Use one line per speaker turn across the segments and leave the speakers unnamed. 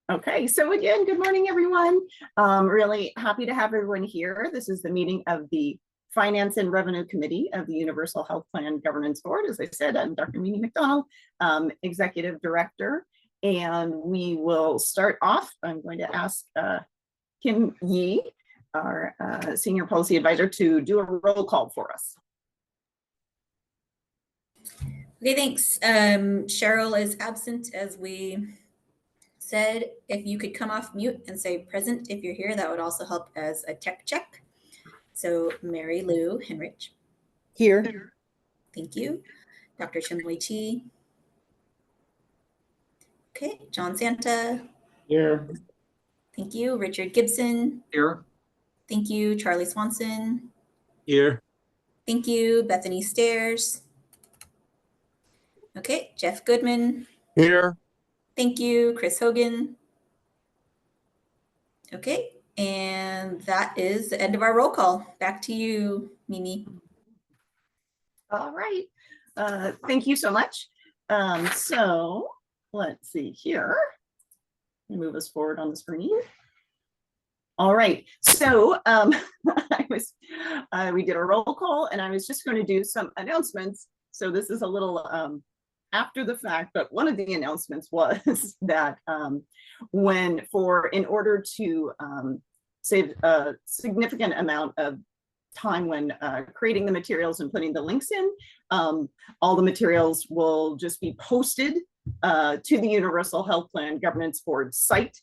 Okay, so again, good morning, everyone. Really happy to have everyone here. This is the meeting of the Finance and Revenue Committee of the Universal Health Plan Governance Board. As I said, I'm Dr. Mimi McDonald, Executive Director, and we will start off. I'm going to ask Kim Yi, our Senior Policy Advisor, to do a roll call for us.
Okay, thanks. Cheryl is absent, as we said. If you could come off mute and say present if you're here, that would also help as a tech check. So Mary Lou Henrich.
Here.
Thank you. Dr. Chinwei Chi. Okay, John Santa.
Here.
Thank you. Richard Gibson.
Here.
Thank you. Charlie Swanson.
Here.
Thank you. Bethany Stairs. Okay, Jeff Goodman.
Here.
Thank you. Chris Hogan. Okay, and that is the end of our roll call. Back to you, Mimi.
All right, thank you so much. So let's see here. Move us forward on the screen. All right, so we did a roll call, and I was just going to do some announcements. So this is a little after the fact, but one of the announcements was that in order to save a significant amount of time when creating the materials and putting the links in, all the materials will just be posted to the Universal Health Plan Governance Board site.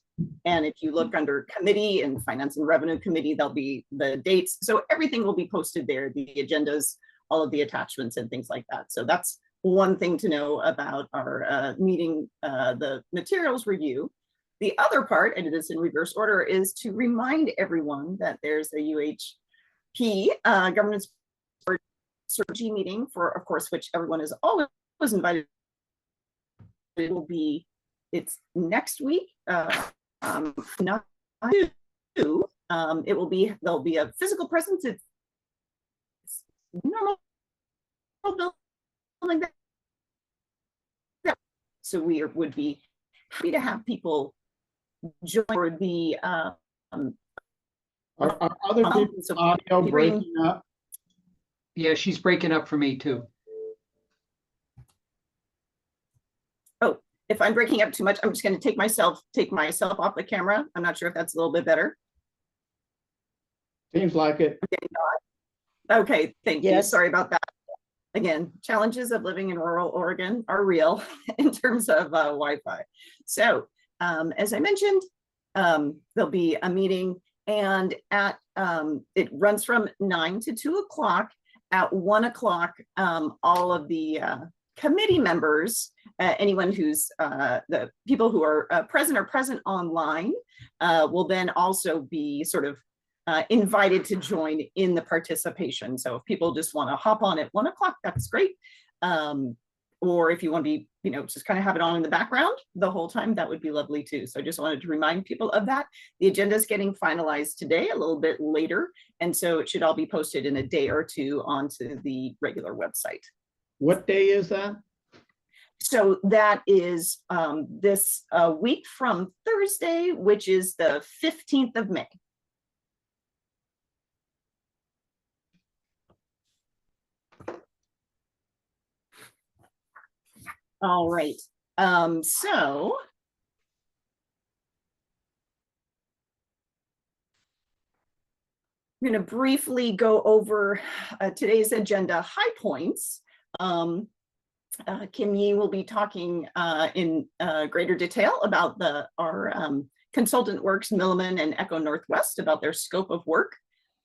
And if you look under committee and Finance and Revenue Committee, there'll be the dates. So everything will be posted there, the agendas, all of the attachments and things like that. So that's one thing to know about our meeting, the materials review. The other part, and it is in reverse order, is to remind everyone that there's a UHP Governance Board strategy meeting for, of course, which everyone is always invited. It's next week. Not two. There'll be a physical presence. It's normal building that. So we would be happy to have people join the
Are other people's audio breaking up?
Yeah, she's breaking up for me too.
Oh, if I'm breaking up too much, I'm just going to take myself off the camera. I'm not sure if that's a little bit better.
Seems like it.
Okay, thank you.
Yes.
Sorry about that. Again, challenges of living in rural Oregon are real in terms of Wi-Fi. So as I mentioned, there'll be a meeting, and at it runs from 9 to 2 o'clock. At 1 o'clock, all of the committee members, anyone who's the people who are present online, will then also be sort of invited to join in the participation. So if people just want to hop on at 1 o'clock, that's great. Or if you want to be, just kind of have it on in the background the whole time, that would be lovely too. So I just wanted to remind people of that. The agenda is getting finalized today, a little bit later. And so it should all be posted in a day or two onto the regular website.
What day is that?
So that is this week from Thursday, which is the 15th of May. All right, so I'm going to briefly go over today's agenda high points. Kim Yi will be talking in greater detail about our consultant works, Milliman and Echo Northwest, about their scope of work.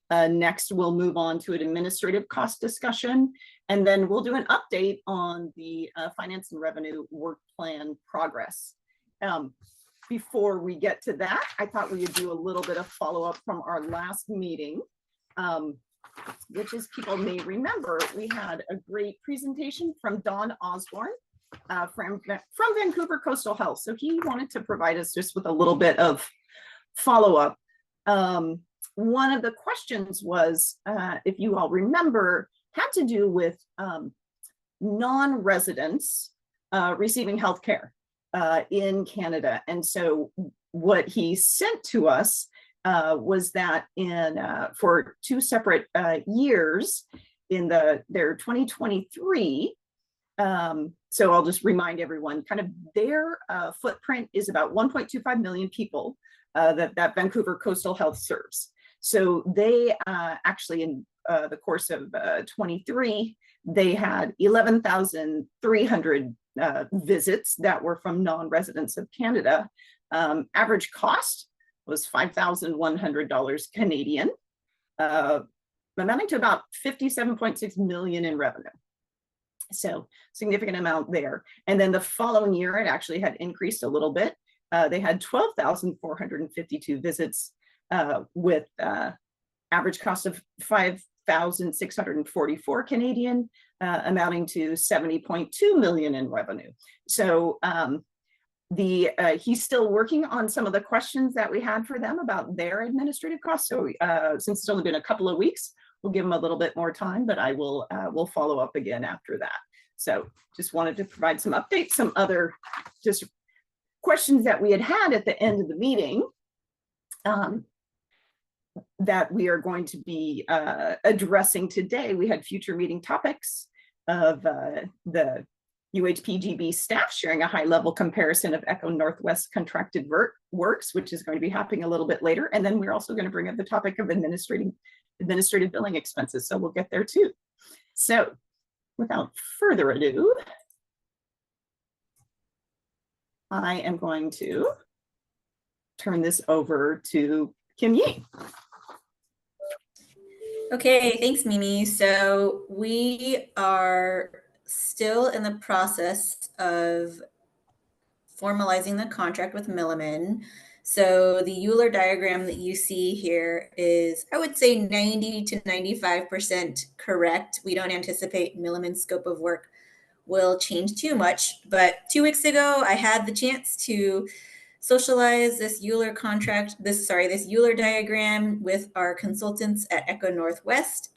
Next, we'll move on to an administrative cost discussion, and then we'll do an update on the finance and revenue work plan progress. Before we get to that, I thought we would do a little bit of follow-up from our last meeting, which is, people may remember, we had a great presentation from Don Osborne from Vancouver Coastal Health. So he wanted to provide us just with a little bit of follow-up. One of the questions was, if you all remember, had to do with non-residents receiving healthcare in Canada. And so what he sent to us was that in for 2 separate years in their 2023. So I'll just remind everyone, kind of their footprint is about 1.25 million people that Vancouver Coastal Health serves. So they actually in the course of 23, they had 11,300 visits that were from non-residents of Canada. Average cost was $5,100 Canadian, amounting to about 57.6 million in revenue. So significant amount there. And then the following year, it actually had increased a little bit. They had 12,452 visits with average cost of 5,644 Canadian, amounting to 70.2 million in revenue. So he's still working on some of the questions that we had for them about their administrative costs. So since it's only been a couple of weeks, we'll give them a little bit more time, but I will we'll follow up again after that. So just wanted to provide some updates, some other just questions that we had at the end of the meeting that we are going to be addressing today. We had future meeting topics of the UHPGB staff sharing a high-level comparison of Echo Northwest contracted works, which is going to be happening a little bit later. And then we're also going to bring up the topic of administrative billing expenses. So we'll get there too. So without further ado, I am going to turn this over to Kim Yee.
Okay, thanks, Mimi. So we are still in the process of formalizing the contract with Milliman. So the Euler diagram that you see here is, I would say, 90 to 95% correct. We don't anticipate Milliman's scope of work will change too much. But 2 weeks ago, I had the chance to socialize this Euler Euler diagram with our consultants at Echo Northwest.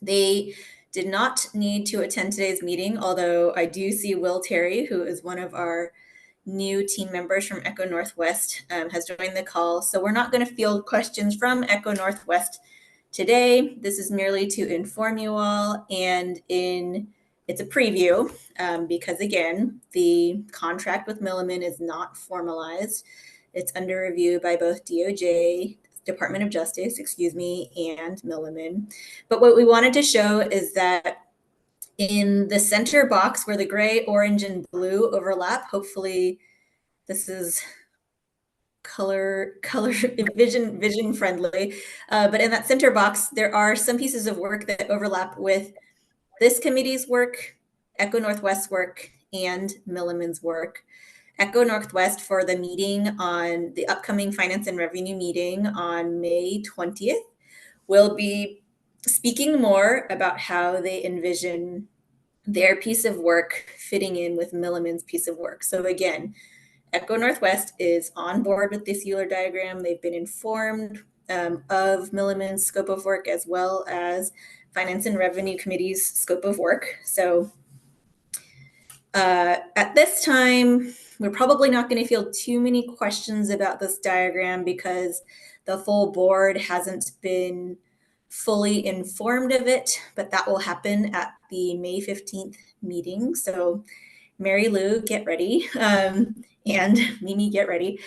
They did not need to attend today's meeting, although I do see Will Terry, who is one of our new team members from Echo Northwest, has joined the call. So we're not going to field questions from Echo Northwest today. This is merely to inform you all, and it's a preview because, again, the contract with Milliman is not formalized. It's under review by both DOJ, Department of Justice, and Milliman. But what we wanted to show is that in the center box where the gray, orange, and blue overlap, hopefully this is color vision friendly, but in that center box, there are some pieces of work that overlap with this committee's work, Echo Northwest's work, and Milliman's work. Echo Northwest for the meeting on the upcoming Finance and Revenue meeting on May 20th will be speaking more about how they envision their piece of work fitting in with Milliman's piece of work. So again, Echo Northwest is on board with this Euler diagram. They've been informed of Milliman's scope of work as well as Finance and Revenue Committee's scope of work. So at this time, we're probably not going to field too many questions about this diagram because the full board hasn't been fully informed of it, but that will happen at the May 15th meeting. So Mary Lou, get ready, and Mimi, get ready.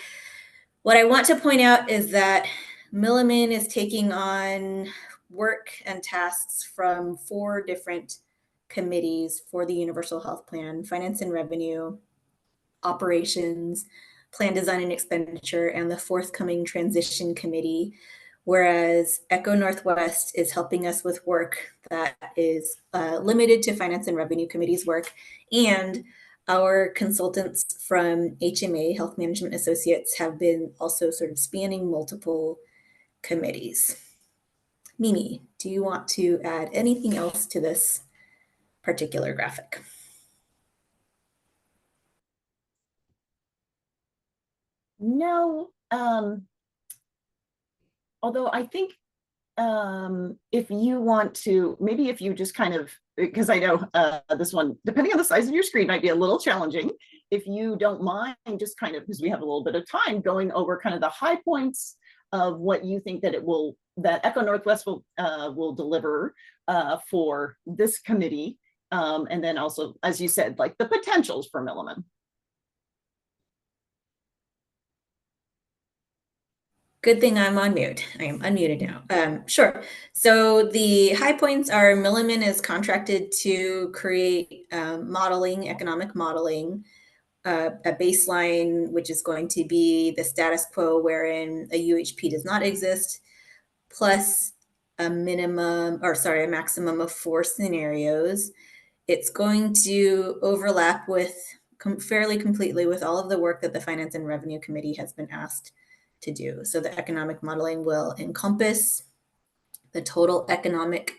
What I want to point out is that Milliman is taking on work and tasks from 4 different committees for the Universal Health Plan: Finance and Revenue, Operations, Plan Design and Expenditure, and the forthcoming Transition Committee, whereas Echo Northwest is helping us with work that is limited to Finance and Revenue Committee's work, and our consultants from HMA, Health Management Associates, have been also sort of spanning multiple committees. Mimi, do you want to add anything else to this particular graphic?
No, although I think if you want to, maybe if you just kind of, because I know this one, depending on the size of your screen, might be a little challenging. If you don't mind, just kind of, because we have a little bit of time, going over kind of the high points of what you think that that Echo Northwest will deliver for this committee. And then also, as you said, like the potentials for Milliman.
Good thing I'm on mute. I am unmuted now. Sure. So the high points are Milliman is contracted to create economic modeling, a baseline, which is going to be the status quo wherein a UHP does not exist, plus a maximum of 4 scenarios. It's going to overlap fairly completely with all of the work that the Finance and Revenue Committee has been asked to do. So the economic modeling will encompass the total economic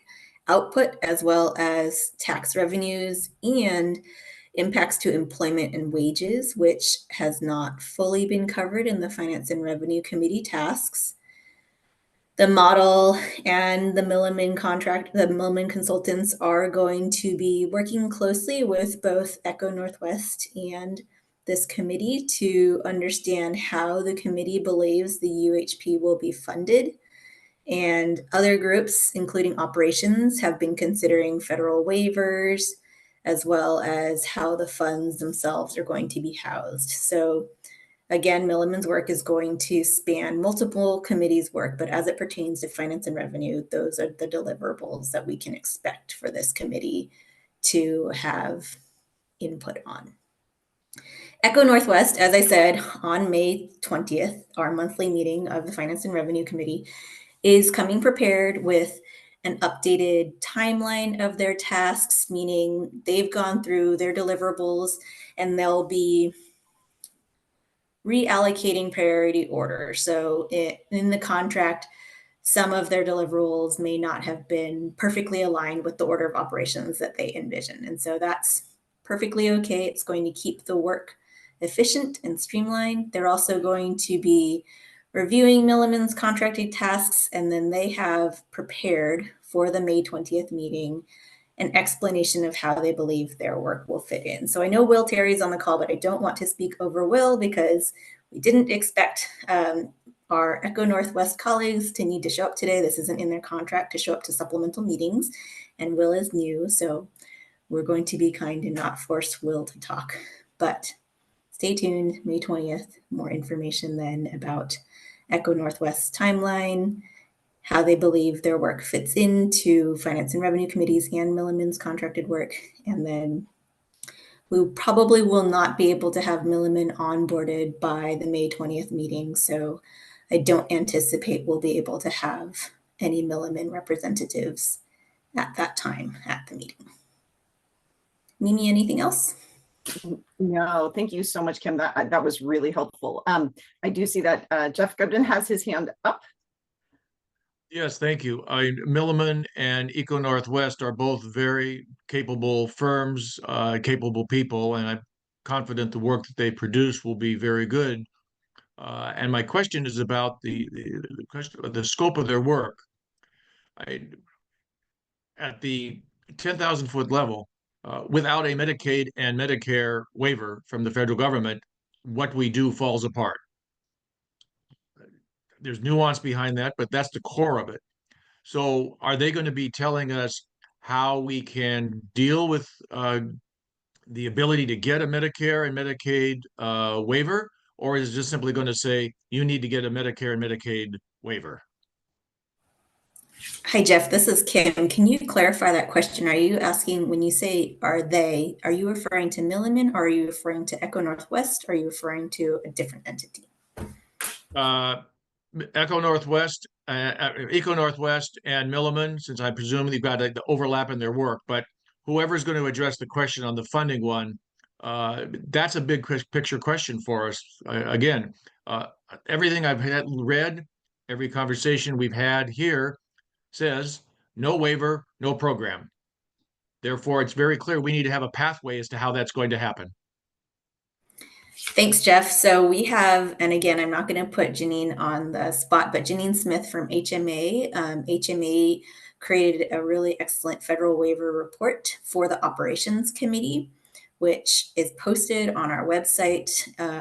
output as well as tax revenues and impacts to employment and wages, which has not fully been covered in the Finance and Revenue Committee tasks. The model and the Milliman consultants are going to be working closely with both Echo Northwest and this committee to understand how the committee believes the UHP will be funded. And other groups, including operations, have been considering federal waivers, as well as how the funds themselves are going to be housed. So again, Milliman's work is going to span multiple committees' work, but as it pertains to finance and revenue, those are the deliverables that we can expect for this committee to have input on. Echo Northwest, as I said, on May 20th, our monthly meeting of the Finance and Revenue Committee, is coming prepared with an updated timeline of their tasks, meaning they've gone through their deliverables and they'll be reallocating priority order. So in the contract, some of their deliverables may not have been perfectly aligned with the order of operations that they envision. And so that's perfectly okay. It's going to keep the work efficient and streamlined. They're also going to be reviewing Milliman's contracted tasks, and then they have prepared for the May 20th meeting an explanation of how they believe their work will fit in. So I know Will Terry's on the call, but I don't want to speak over Will because we didn't expect our Echo Northwest colleagues to need to show up today. This isn't in their contract to show up to supplemental meetings, and Will is new, so we're going to be kind and not force Will to talk. But stay tuned, May 20th, more information then about Echo Northwest's timeline, how they believe their work fits into Finance and Revenue Committees and Milliman's contracted work. And then we probably will not be able to have Milliman onboarded by the May 20th meeting. So I don't anticipate we'll be able to have any Milliman representatives at that time at the meeting. Mimi, anything else?
No, thank you so much, Kim. That was really helpful. I do see that Jeff Goodman has his hand up.
Yes, thank you. Milliman and Eco Northwest are both very capable firms, capable people, and I'm confident the work that they produce will be very good. And my question is about the scope of their work. At the 10,000-foot level, without a Medicaid and Medicare waiver from the federal government, what we do falls apart. There's nuance behind that, but that's the core of it. So are they going to be telling us how we can deal with the ability to get a Medicare and Medicaid waiver? Or is it just simply going to say, you need to get a Medicare and Medicaid waiver?
Hi, Jeff, this is Kim. Can you clarify that question? Are you asking, when you say are you referring to Milliman, or are you referring to Echo Northwest? Or are you referring to a different entity?
Echo Northwest and Milliman, since I presume they've got the overlap in their work, but whoever's going to address the question on the funding one, that's a big picture question for us. Again, everything I've read, every conversation we've had here says no waiver, no program. Therefore, it's very clear we need to have a pathway as to how that's going to happen.
Thanks, Jeff. So we have, and again, I'm not going to put Janine on the spot, but Janine Smith from HMA. HMA created a really excellent federal waiver report for the operations committee, which is posted on our website.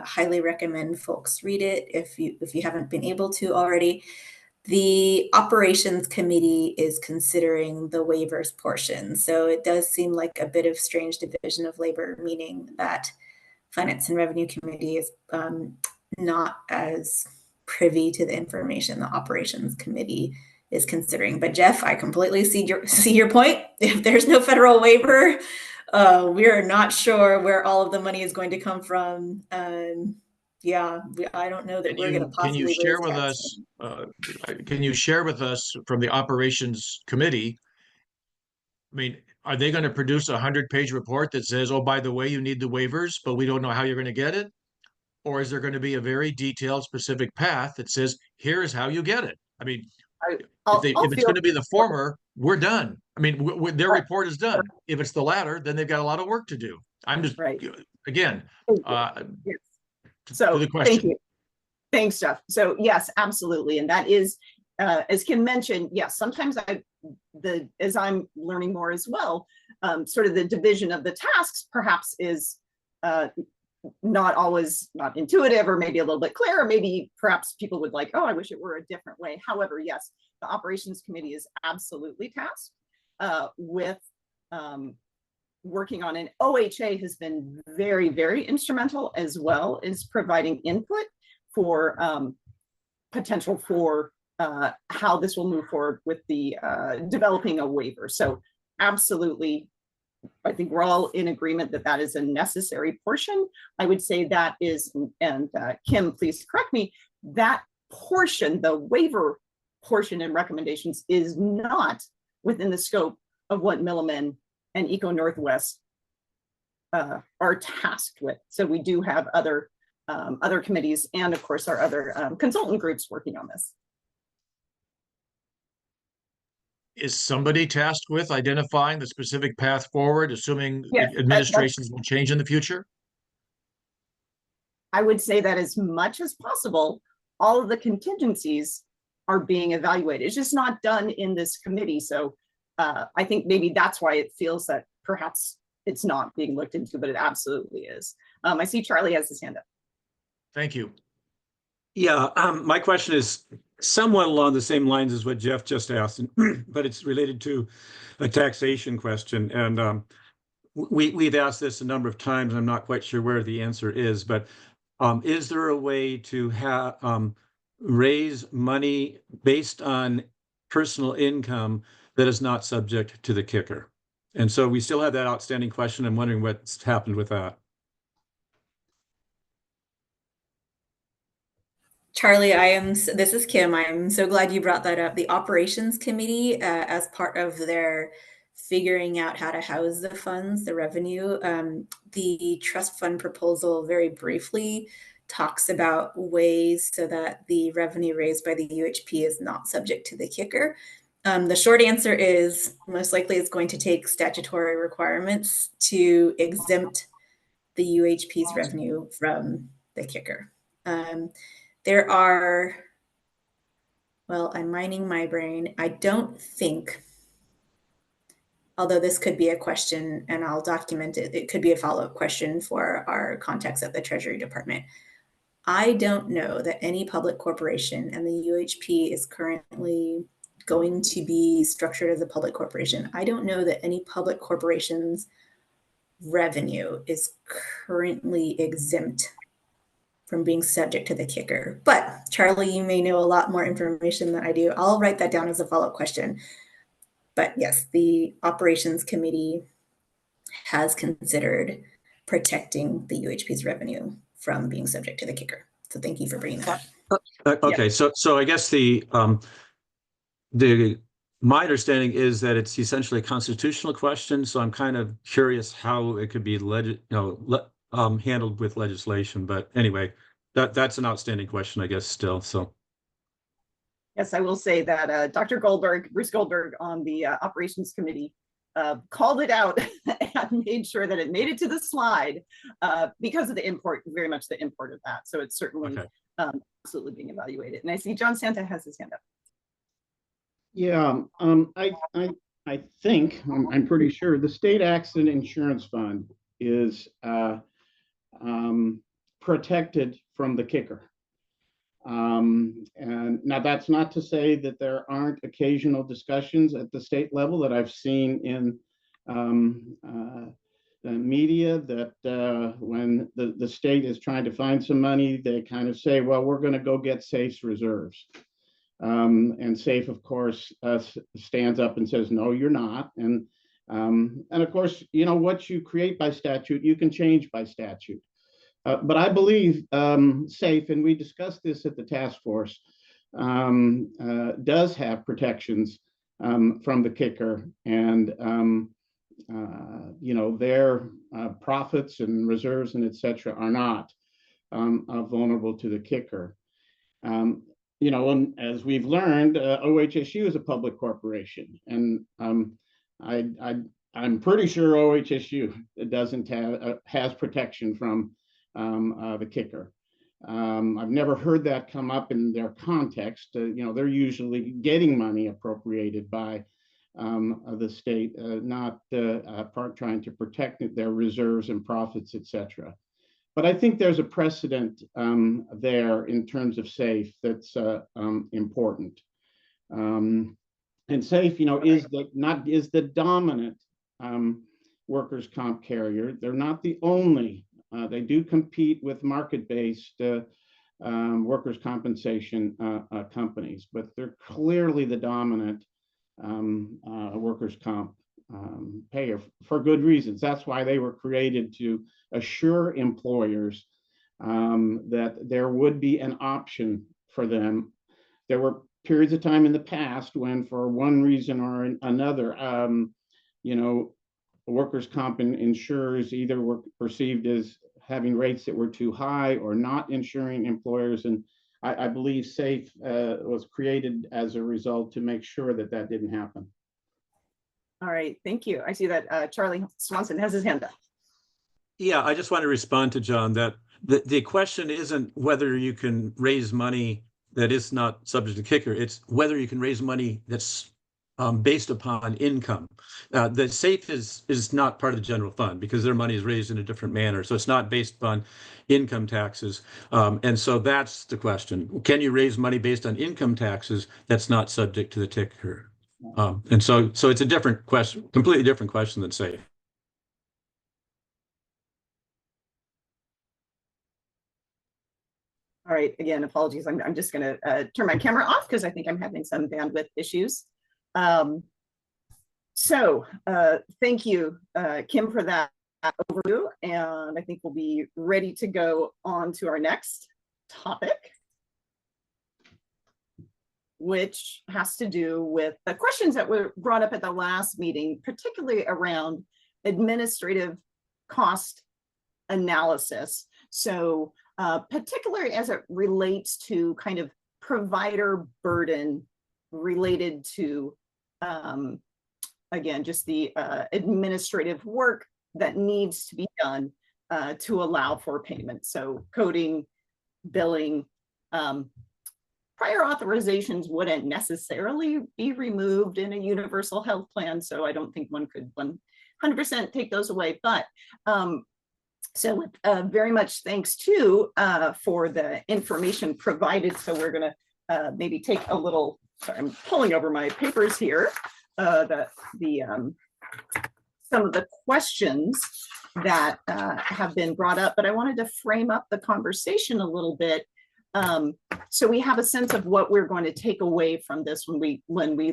Highly recommend folks read it if you haven't been able to already. The operations committee is considering the waivers portion. So it does seem like a bit of strange division of labor, meaning that Finance and Revenue Committee is not as privy to the information the Operations Committee is considering. But Jeff, I completely see your point. If there's no federal waiver, we are not sure where all of the money is going to come from. Yeah, I don't know that we're going to possibly.
Can you share with us? Can you share with us from the Operations Committee? I mean, are they going to produce a 100-page report that says, "Oh, by the way, you need the waivers, but we don't know how you're going to get it"? Or is there going to be a very detailed, specific path that says, "Here is how you get it"? I mean, if it's going to be the former, we're done. I mean, their report is done. If it's the latter, then they've got a lot of work to do. I'm just again.
Yes. So thank you. Thanks, Jeff. So yes, absolutely. And that is, as Kim mentioned, yes, sometimes as I'm learning more as well, sort of the division of the tasks perhaps is not always not intuitive, or maybe a little bit clear, or maybe perhaps people would like, oh, I wish it were a different way. However, yes, the Operations Committee is absolutely tasked with working on it. OHA has been very, very instrumental, as well as providing input for potential for how this will move forward with the developing a waiver. So absolutely, I think we're all in agreement that that is a necessary portion. I would say that is, and Kim, please correct me, that portion, the waiver portion and recommendations, is not within the scope of what Milliman and Eco Northwest are tasked with. So we do have other committees, and of course our other consultant groups working on this.
Is somebody tasked with identifying the specific path forward, assuming
Yes,
administrations will change in the future?
I would say that as much as possible, all of the contingencies are being evaluated. It's just not done in this committee. So I think maybe that's why it feels that perhaps it's not being looked into, but it absolutely is. I see Charlie has his hand up.
Thank you.
Yeah, my question is somewhat along the same lines as what Jeff just asked, but it's related to a taxation question. And we've asked this a number of times. I'm not quite sure where the answer is, but is there a way to have raise money based on personal income that is not subject to the kicker? And so we still have that outstanding question. I'm wondering what's happened with that.
Charlie, this is Kim. I'm so glad you brought that up. The Operations Committee, as part of their figuring out how to house the funds, the revenue, the trust fund proposal very briefly talks about ways so that the revenue raised by the UHP is not subject to the kicker. The short answer is most likely it's going to take statutory requirements to exempt the UHP's revenue from the kicker. There are, well, I'm mining my brain. I don't think, although this could be a question and I'll document it, it could be a follow-up question for our contacts at the Treasury Department. I don't know that any public corporation, and the UHP is currently going to be structured as a public corporation. I don't know that any public corporation's revenue is currently exempt from being subject to the kicker. But Charlie, you may know a lot more information than I do. I'll write that down as a follow-up question. But yes, the Operations Committee has considered protecting the UHP's revenue from being subject to the kicker. So thank you for bringing that up.
Okay, yeah. So I guess my understanding is that it's essentially a constitutional question. So I'm kind of curious how it could be handled with legislation. But anyway, that's an outstanding question, I guess, still. So.
Yes, I will say that Dr. Goldberg, Bruce Goldberg on the Operations Committee called it out had made sure that it made it to the slide because of the import, very much the import of that. So it's certainly absolutely being evaluated. And I see John Santa has his hand up.
Yeah, I think, I'm pretty sure the State Accident Insurance Fund is protected from the kicker. And now that's not to say that there aren't occasional discussions at the state level that I've seen in the media that when the state is trying to find some money, they kind of say, well, we're going to go get SAFE's reserves. And SAFE, of course, stands up and says, no, you're not. And of course, you know, what you create by statute, you can change by statute. But I believe SAFE, and we discussed this at the task force, does have protections from the kicker, and you know, their profits and reserves and et cetera are not vulnerable to the kicker. You know, and as we've learned, OHSU is a public corporation, and I'm pretty sure OHSU doesn't have has protection from the kicker. I've never heard that come up in their context. You know, they're usually getting money appropriated by the state, not trying to protect their reserves and profits, et cetera. But I think there's a precedent there in terms of SAFE that's important. And SAFE, you know, is the dominant workers' comp carrier. They're not the only. They do compete with market-based workers' compensation companies, but they're clearly the dominant workers' comp payer for good reasons. That's why they were created, to assure employers that there would be an option for them. There were periods of time in the past when, for one reason or another, you know, workers' comp insurers either were perceived as having rates that were too high or not insuring employers. And I believe SAFE was created as a result to make sure that that didn't happen.
All right, thank you. I see that Charlie Swanson has his hand up.
Yeah, I just want to respond to John that the question isn't whether you can raise money that is not subject to kicker. It's whether you can raise money that's based upon income. The SAFE is not part of the general fund because their money is raised in a different manner. So it's not based upon income taxes. And so that's the question. Can you raise money based on income taxes that's not subject to the kicker? And so it's a different question, completely different question than SAFE.
All right, again, apologies. I'm just going to turn my camera off because I think I'm having some bandwidth issues. Thank you, Kim, for that overview. And I think we'll be ready to go on to our next topic, which has to do with the questions that were brought up at the last meeting, particularly around administrative cost analysis. So particularly as it relates to kind of provider burden related to, again, just the administrative work that needs to be done to allow for payment. So coding, billing, prior authorizations wouldn't necessarily be removed in a universal health plan. So I don't think one could 100% take those away, but so very much thanks to for the information provided. So we're gonna maybe take a little, sorry, I'm pulling over my papers here, some of the questions that have been brought up, but I wanted to frame up the conversation a little bit. So we have a sense of what we're going to take away from this when we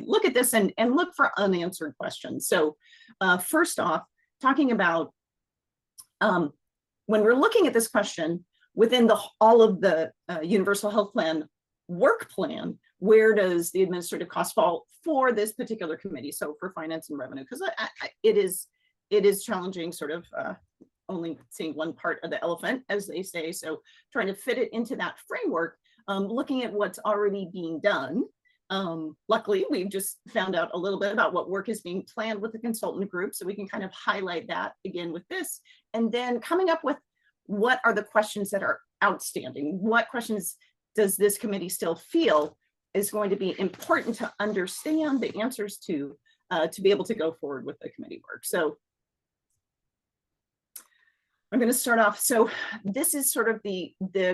look at this and look for unanswered questions. So first off, talking about when we're looking at this question within all of the universal health plan work plan, where does the administrative cost fall for this particular committee? So for finance and revenue, because it is challenging, sort of only seeing one part of the elephant, as they say. So trying to fit it into that framework, looking at what's already being done Luckily, we've just found out a little bit about what work is being planned with the consultant group, so we can kind of highlight that again with this, and then coming up with what are the questions that are outstanding? What questions does this committee still feel is going to be important to understand the answers to be able to go forward with the committee work? So I'm going to start off. So this is sort of the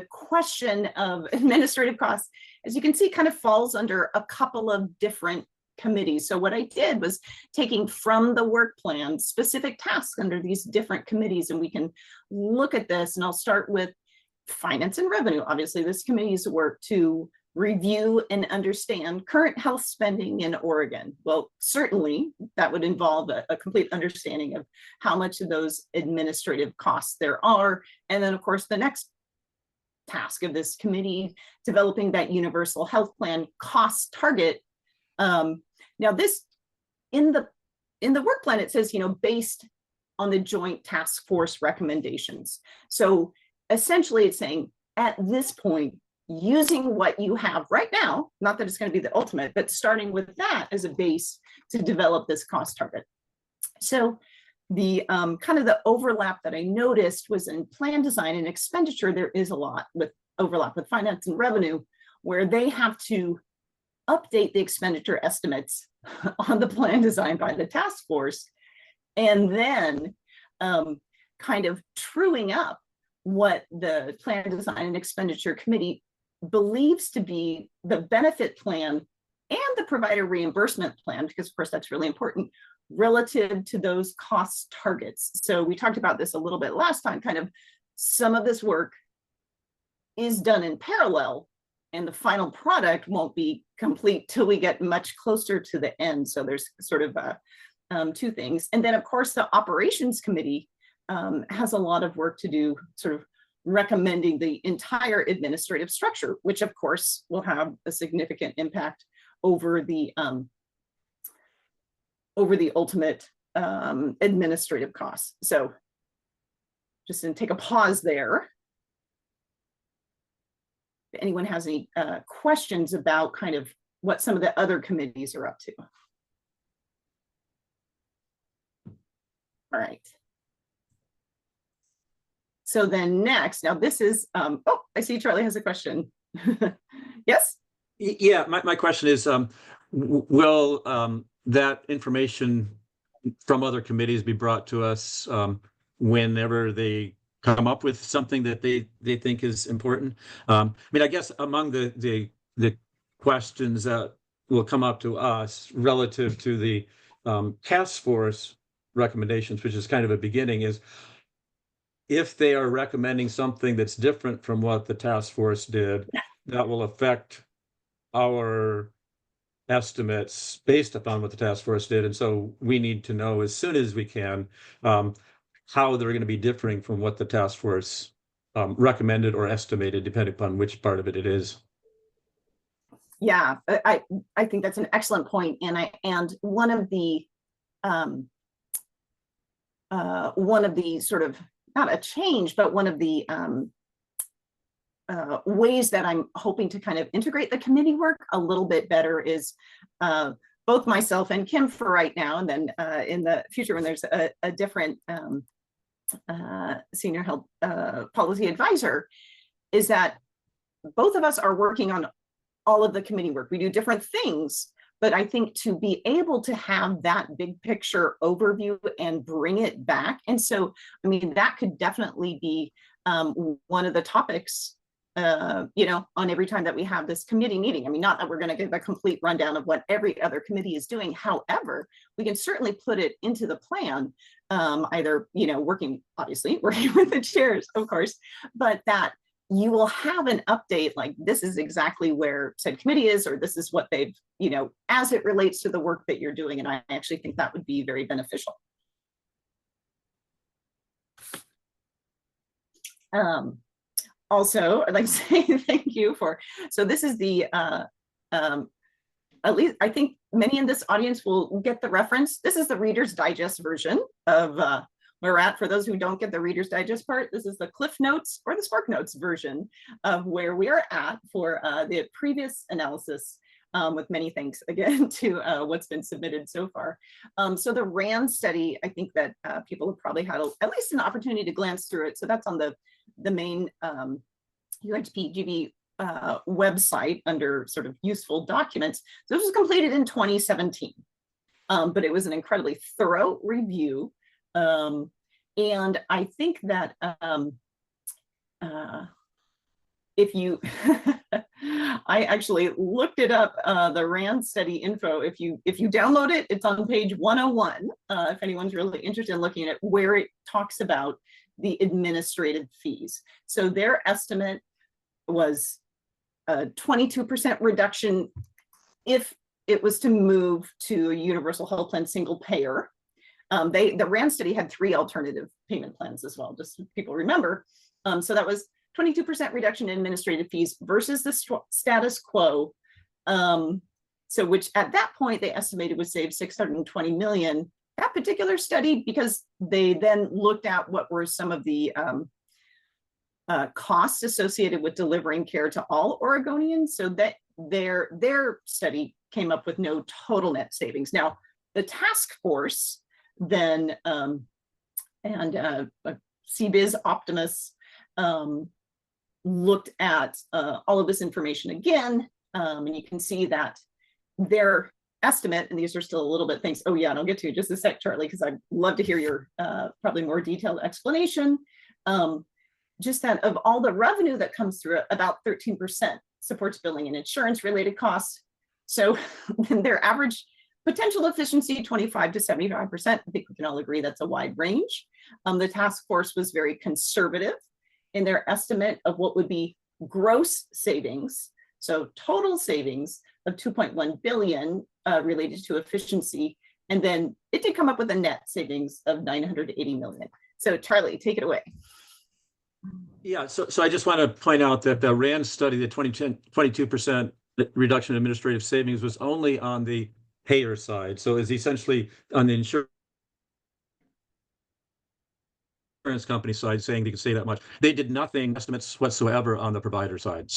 question of administrative costs. As you can see, kind of falls under a couple of different committees. So what I did was taking from the work plan specific tasks under these different committees, and we can look at this. And I'll start with finance and revenue. Obviously, this committee's work to review and understand current health spending in Oregon. Well, certainly that would involve a complete understanding of how much of those administrative costs there are. And then of course, the next task of this committee, developing that universal health plan cost target. Now this, in the work plan, it says, based on the joint task force recommendations. So essentially it's saying at this point, using what you have right now, not that it's going to be the ultimate, but starting with that as a base to develop this cost target. So the kind of the overlap that I noticed was in plan design and expenditure. There is a lot with overlap with finance and revenue, where they have to update the expenditure estimates on the plan design by the task force, and then kind of truing up what the plan design and expenditure committee believes to be the benefit plan and the provider reimbursement plan, because of course that's really important, relative to those cost targets. So we talked about this a little bit last time, kind of some of this work is done in parallel and the final product won't be complete till we get much closer to the end. So there's sort of two things. And then of course the operations committee has a lot of work to do, sort of recommending the entire administrative structure, which of course will have a significant impact over the ultimate administrative costs. So just going to take a pause there. If anyone has any questions about kind of what some of the other committees are up to. All right. So then next, now this is, oh, I see Charlie has a question. Yes?
Yeah, my question is, will that information from other committees be brought to us whenever they come up with something that they think is important? I mean, I guess among the questions that will come up to us relative to the task force recommendations, which is kind of a beginning, is if they are recommending something that's different from what the task force did, that will affect our estimates based upon what the task force did. And so we need to know as soon as we can how they're going to be differing from what the task force recommended or estimated, depending upon which part of it is.
Yeah, I think that's an excellent point. And one of the sort of, not a change, but one of the ways that I'm hoping to kind of integrate the committee work a little bit better is both myself and Kim for right now, and then in the future when there's a different senior health policy advisor, is that both of us are working on all of the committee work. We do different things, but I think to be able to have that big picture overview and bring it back. And so, I mean, that could definitely be one of the topics, on every time that we have this committee meeting. I mean, not that we're going to give a complete rundown of what every other committee is doing. However, we can certainly put it into the plan, either, working with the chairs, of course, but that you will have an update like this is exactly where said committee is, or this is what they've, as it relates to the work that you're doing. And I actually think that would be very beneficial. Also, I'd like to say thank you so this is the, at least I think many in this audience will get the reference. This is the Reader's Digest version of where we're at. For those who don't get the Reader's Digest part, this is the Cliff Notes or the Spark Notes version of where we are at for the previous analysis with many thanks again to what's been submitted so far. So the RAND study, I think that people have probably had at least an opportunity to glance through it. So that's on the main UHPGB website under sort of useful documents. So this was completed in 2017, but it was an incredibly thorough review. And I think that if you, I actually looked it up, the RAND study info. If you download it, it's on page 101. If anyone's really interested in looking at it, where it talks about the administrative fees. So their estimate was a 22% reduction if it was to move to a universal health plan single payer. The RAND study had 3 alternative payment plans as well, just so people remember. So that was 22% reduction in administrative fees versus the status quo. So which at that point they estimated would save 620 million. That particular study, because they then looked at what were some of the costs associated with delivering care to all Oregonians, so that their study came up with no total net savings. Now, the task force then and CBiz Optimus looked at all of this information again, and you can see that their estimate, and these are still a little bit things. Oh yeah, and I'll get to you in just a sec, Charlie, because I'd love to hear your probably more detailed explanation. Just that of all the revenue that comes through it, about 13% supports billing and insurance related costs. So their average potential efficiency, 25 to 75%. I think we can all agree that's a wide range. The task force was very conservative in their estimate of what would be gross savings. So total savings of 2.1 billion related to efficiency. And then it did come up with a net savings of 980 million. So Charlie, take it away.
Yeah, so I just want to point out that the RAND study, the 22% reduction in administrative savings was only on the payer side. So it's essentially on the insurance company side saying they can say that much. They did nothing estimates whatsoever on the provider side.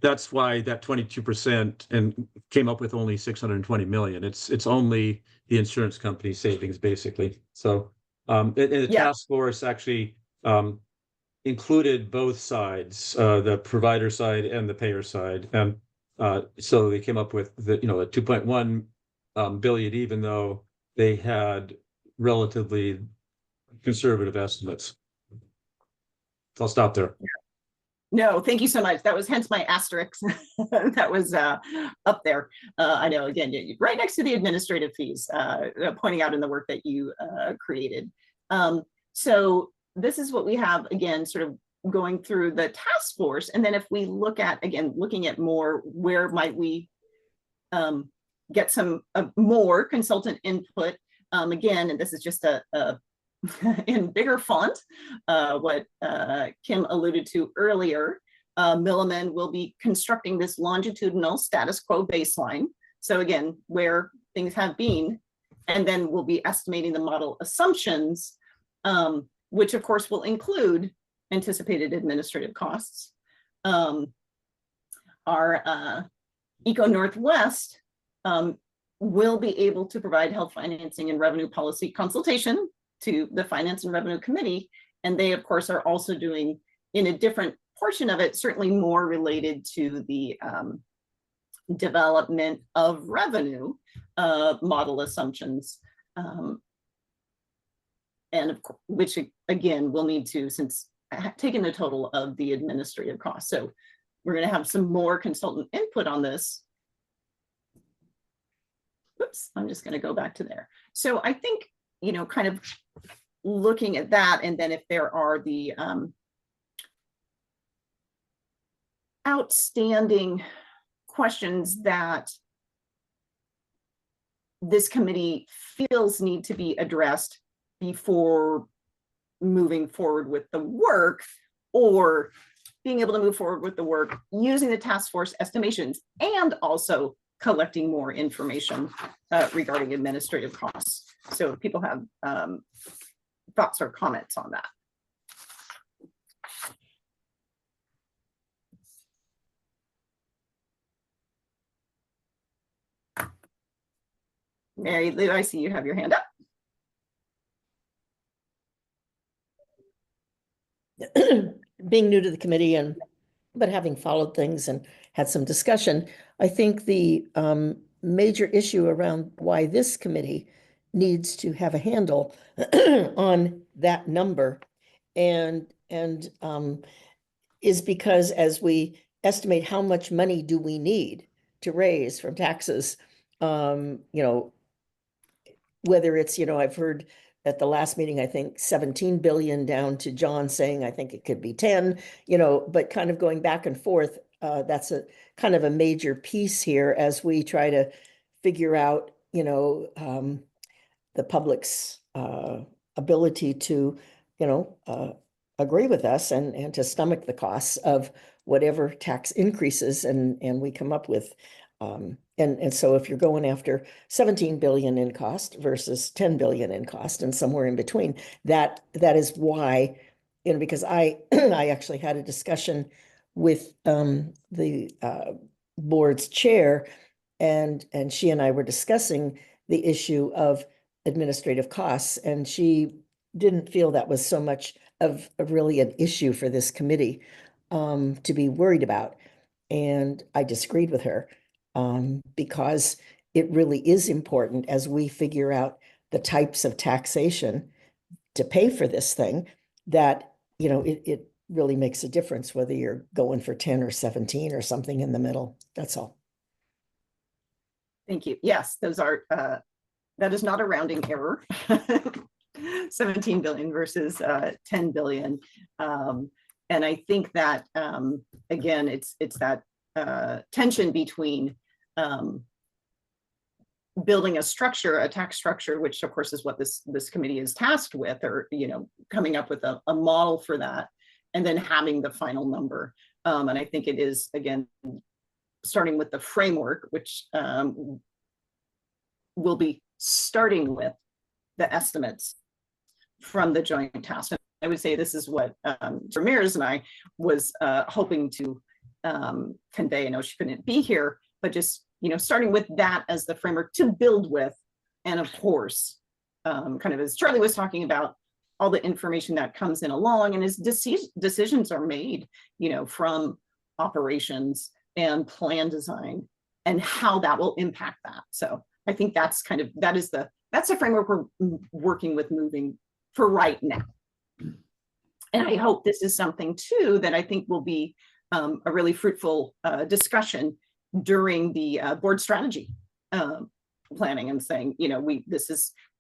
That's why that 22% and came up with only 620 million. It's only the insurance company savings basically. So and the task force actually included both sides, the provider side and the payer side, and so they came up with the the 2.1 billion, even though they had relatively conservative estimates. So I'll stop there.
No, thank you so much. That was hence my asterisk that was up there. I know, again, right next to the administrative fees, pointing out in the work that you created. So this is what we have, again, sort of going through the task force. And then if we look at, again, looking at more, where might we get some more consultant input? Again, and this is just a in bigger font, what Kim alluded to earlier. Milliman will be constructing this longitudinal status quo baseline. So again, where things have been, and then we'll be estimating the model assumptions, which of course will include anticipated administrative costs. Our Eco Northwest will be able to provide health financing and revenue policy consultation to the Finance and Revenue Committee. And they, of course, are also doing, in a different portion of it, certainly more related to the development of revenue model assumptions. And of course, which again, we'll need to, since taking the total of the administrative costs. So we're going to have some more consultant input on this. Oops, I'm just going to go back to there. So I think, kind of looking at that, and then if there are the outstanding questions that this committee feels need to be addressed before moving forward with the work, or being able to move forward with the work using the task force estimations and also collecting more information regarding administrative costs. So if people have thoughts or comments on that. Mary Lou, I see you have your hand up.
Being new to the committee but having followed things and had some discussion, I think the major issue around why this committee needs to have a handle on that number and is because as we estimate how much money do we need to raise from taxes, whether it's, I've heard at the last meeting, I think 17 billion down to John saying, I think it could be 10, but kind of going back and forth. That's a kind of a major piece here as we try to figure out, the public's ability to, agree with us and to stomach the costs of whatever tax increases and we come up with. And so if you're going after 17 billion in cost versus 10 billion in cost and somewhere in between, that is why, because I I actually had a discussion with the board's chair and she and I were discussing the issue of administrative costs, and she didn't feel that was so much of really an issue for this committee to be worried about. And I disagreed with her. Because it really is important as we figure out the types of taxation to pay for this thing, that, it really makes a difference whether you're going for 10 or 17 or something in the middle. That's all.
Thank you. Yes, those are, that is not a rounding error. 17 billion versus 10 billion. And I think that, again, it's that tension between building a structure, a tax structure, which of course is what this committee is tasked with, or coming up with a model for that, and then having the final number. And I think it is, again, starting with the framework, which will be starting with the estimates from the joint task. And I would say this is what Ramirez and I was hoping to convey. I know she couldn't be here, but just starting with that as the framework to build with, and of course, kind of as Charlie was talking about, all the information that comes in along, and as decisions are made, from operations and plan design, and how that will impact that. So I think that's the framework we're working with moving for right now. And I hope this is something too that I think will be a really fruitful discussion during the board strategy planning, and saying,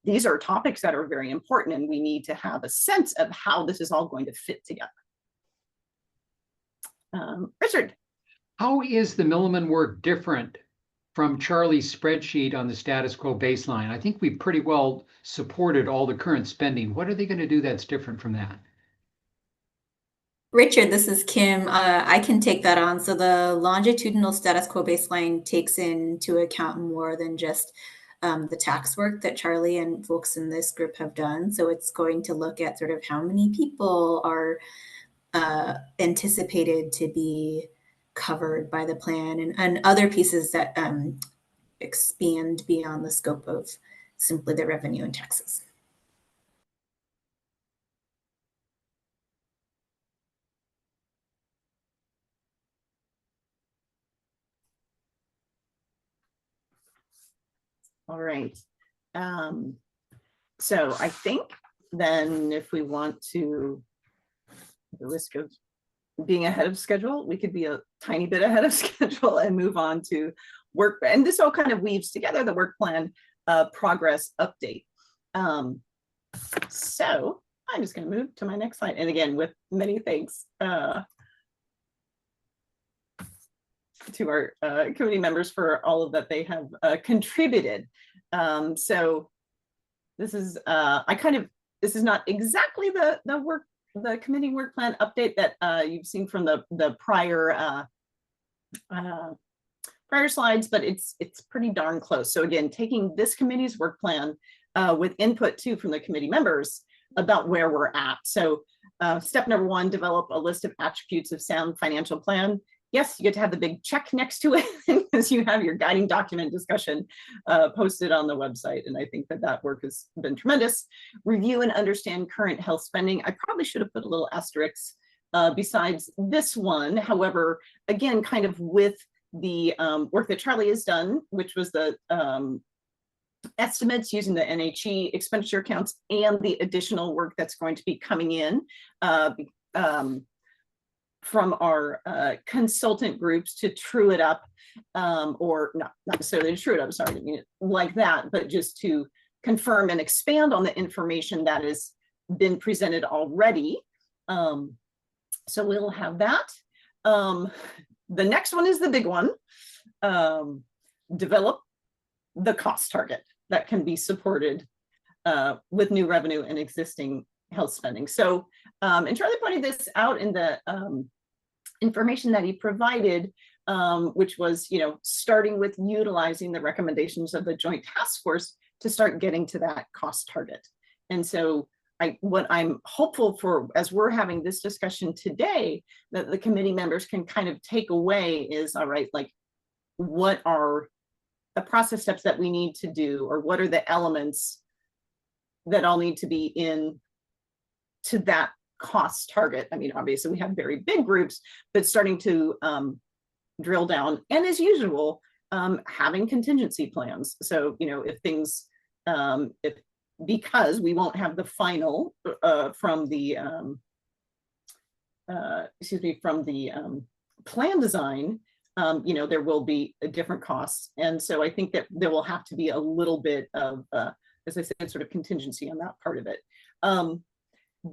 these are topics that are very important, and we need to have a sense of how this is all going to fit together. Richard.
How is the Milliman work different from Charlie's spreadsheet on the status quo baseline? I think we pretty well supported all the current spending. What are they going to do that's different from that?
Richard, this is Kim. I can take that on. So the longitudinal status quo baseline takes into account more than just the tax work that Charlie and folks in this group have done. So it's going to look at sort of how many people are anticipated to be covered by the plan, and other pieces that expand beyond the scope of simply the revenue and taxes.
All right. So I think then if we want to, the risk of being ahead of schedule, we could be a tiny bit ahead of schedule and move on to work. And this all kind of weaves together the work plan progress update. So I'm just going to move to my next slide. And again, with many thanks to our committee members for all of that they have contributed. So this is this is not exactly the committee work plan update that you've seen from the prior slides, but it's pretty darn close. So again, taking this committee's work plan with input too from the committee members about where we're at. So step number 1, develop a list of attributes of sound financial plan. yes, you get to have the big check next to it because you have your guiding document discussion posted on the website. And I think that that work has been tremendous. Review and understand current health spending. I probably should have put a little asterisk besides this one. However, again, kind of with the work that Charlie has done, which was the estimates using the NHE expenditure accounts and the additional work that's going to be coming in from our consultant groups to true it up, or not necessarily to true it up, sorry, I didn't mean it like that, but just to confirm and expand on the information that has been presented already. So we'll have that. The next one is the big one. Develop the cost target that can be supported with new revenue and existing health spending. So, and Charlie pointed this out in the information that he provided, which was, starting with utilizing the recommendations of the Joint Task Force to start getting to that cost target. And so what I'm hopeful for, as we're having this discussion today, that the committee members can kind of take away is, all right, like, what are the process steps that we need to do, or what are the elements that all need to be in to that cost target? I mean, obviously we have very big groups, but starting to drill down, and as usual, having contingency plans. So, if things, because we won't have the final from the plan design, there will be different costs. And so I think that there will have to be a little bit of, as I said, sort of contingency on that part of it.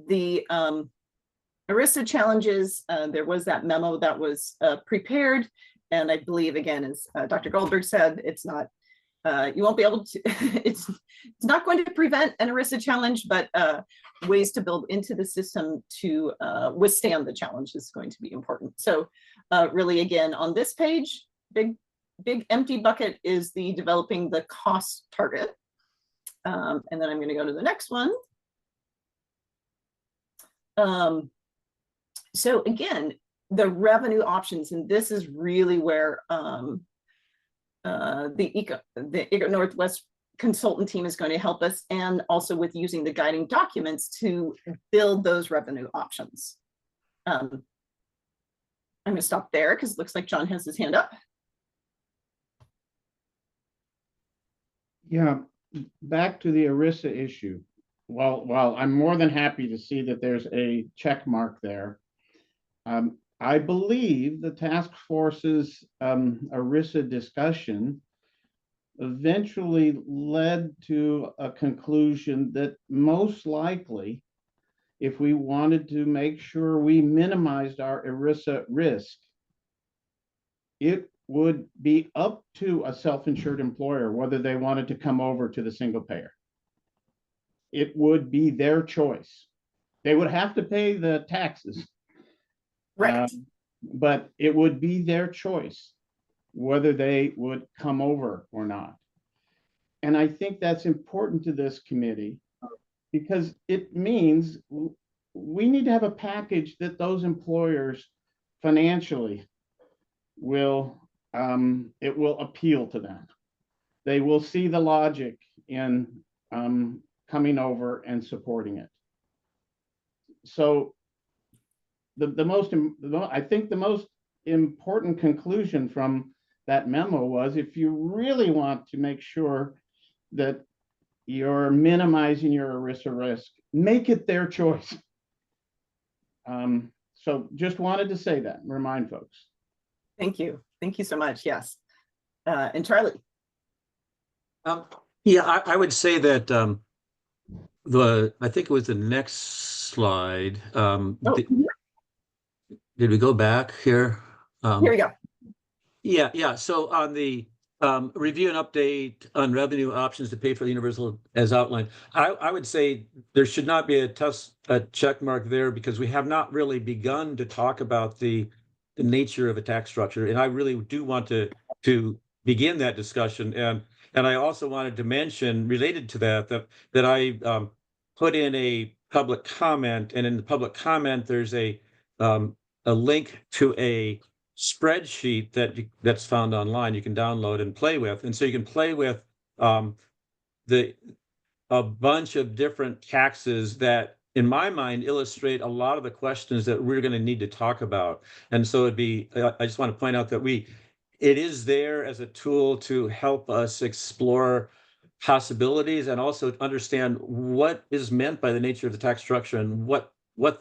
The ERISA challenges, there was that memo that was prepared. And I believe, again, as Dr. Goldberg said, it's not, you won't be able to, it's not going to prevent an ERISA challenge, but ways to build into the system to withstand the challenge is going to be important. So really, again, on this page, big empty bucket is the developing the cost target. And then I'm going to go to the next one. So again, the revenue options, and this is really where the ECO Northwest consultant team is going to help us, and also with using the guiding documents to build those revenue options. I'm going to stop there because it looks like John has his hand up.
Yeah, back to the ERISA issue. While I'm more than happy to see that there's a check mark there, I believe the task force's ERISA discussion eventually led to a conclusion that most likely, if we wanted to make sure we minimized our ERISA risk, it would be up to a self-insured employer whether they wanted to come over to the single payer. It would be their choice. They would have to pay the taxes.
Right.
But it would be their choice whether they would come over or not. And I think that's important to this committee because it means we need to have a package that those employers financially will, it will appeal to them. They will see the logic in coming over and supporting it. So I think the most important conclusion from that memo was, if you really want to make sure that you're minimizing your ERISA risk, make it their choice. So just wanted to say that, remind folks.
Thank you. Thank you so much. Yes. And Charlie.
Yeah, I would say that I think it was the next slide. Did we go back here?
Here we go.
Yeah. So on the review and update on revenue options to pay for the universal as outlined, I would say there should not be a check mark there because we have not really begun to talk about the nature of a tax structure. And I really do want to begin that discussion. And I also wanted to mention, related to that I put in a public comment, and in the public comment, there's a link to a spreadsheet that's found online, you can download and play with. And so you can play with a bunch of different taxes that, in my mind, illustrate a lot of the questions that we're going to need to talk about. And so I just want to point out that it is there as a tool to help us explore possibilities and also understand what is meant by the nature of the tax structure and what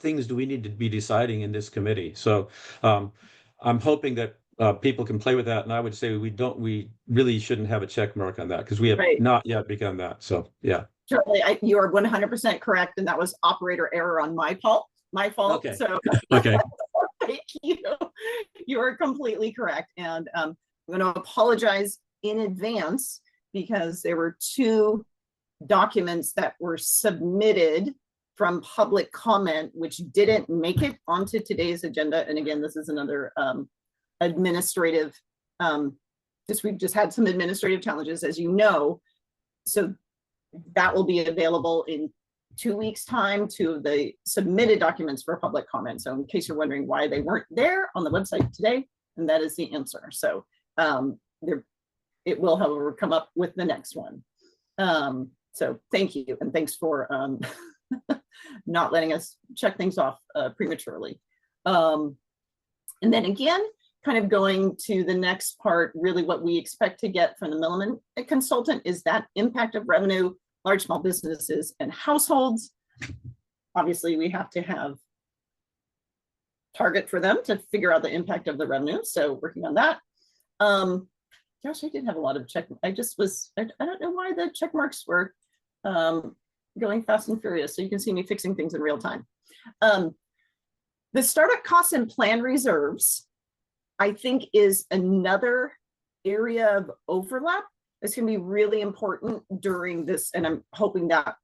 things do we need to be deciding in this committee. So I'm hoping that people can play with that. And I would say we really shouldn't have a check mark on that because we have not yet begun that. So, yeah.
Charlie, you are 100% correct, and that was operator error on my fault.
Okay.
So
Okay.
thank you. You are completely correct, and I'm going to apologize in advance because there were 2 documents that were submitted from public comment which didn't make it onto today's agenda. And again, this is another administrative. We've just had some administrative challenges, as you know. So that will be available in 2 weeks' time to the submitted documents for public comment. So in case you're wondering why they weren't there on the website today, and that is the answer. So it will, however, come up with the next one. So thank you, and thanks for not letting us check things off prematurely. And then again, kind of going to the next part, really what we expect to get from the Milliman consultant is that impact of revenue, large, small businesses and households. Obviously, we have to have target for them to figure out the impact of the revenue. So working on that. Gosh, I did have a lot of check. I don't know why the check marks were going fast and furious. So you can see me fixing things in real time. The startup costs and plan reserves, I think, is another area of overlap that's going to be really important during this. And I'm hoping that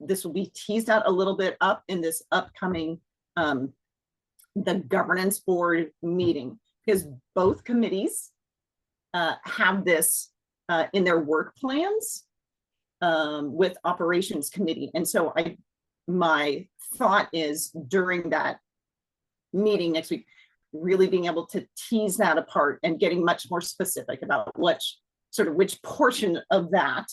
this will be teased out a little bit up in this upcoming the governance board meeting, because both committees have this in their work plans with operations committee. And so my thought is during that meeting next week, really being able to tease that apart and getting much more specific about which portion of that,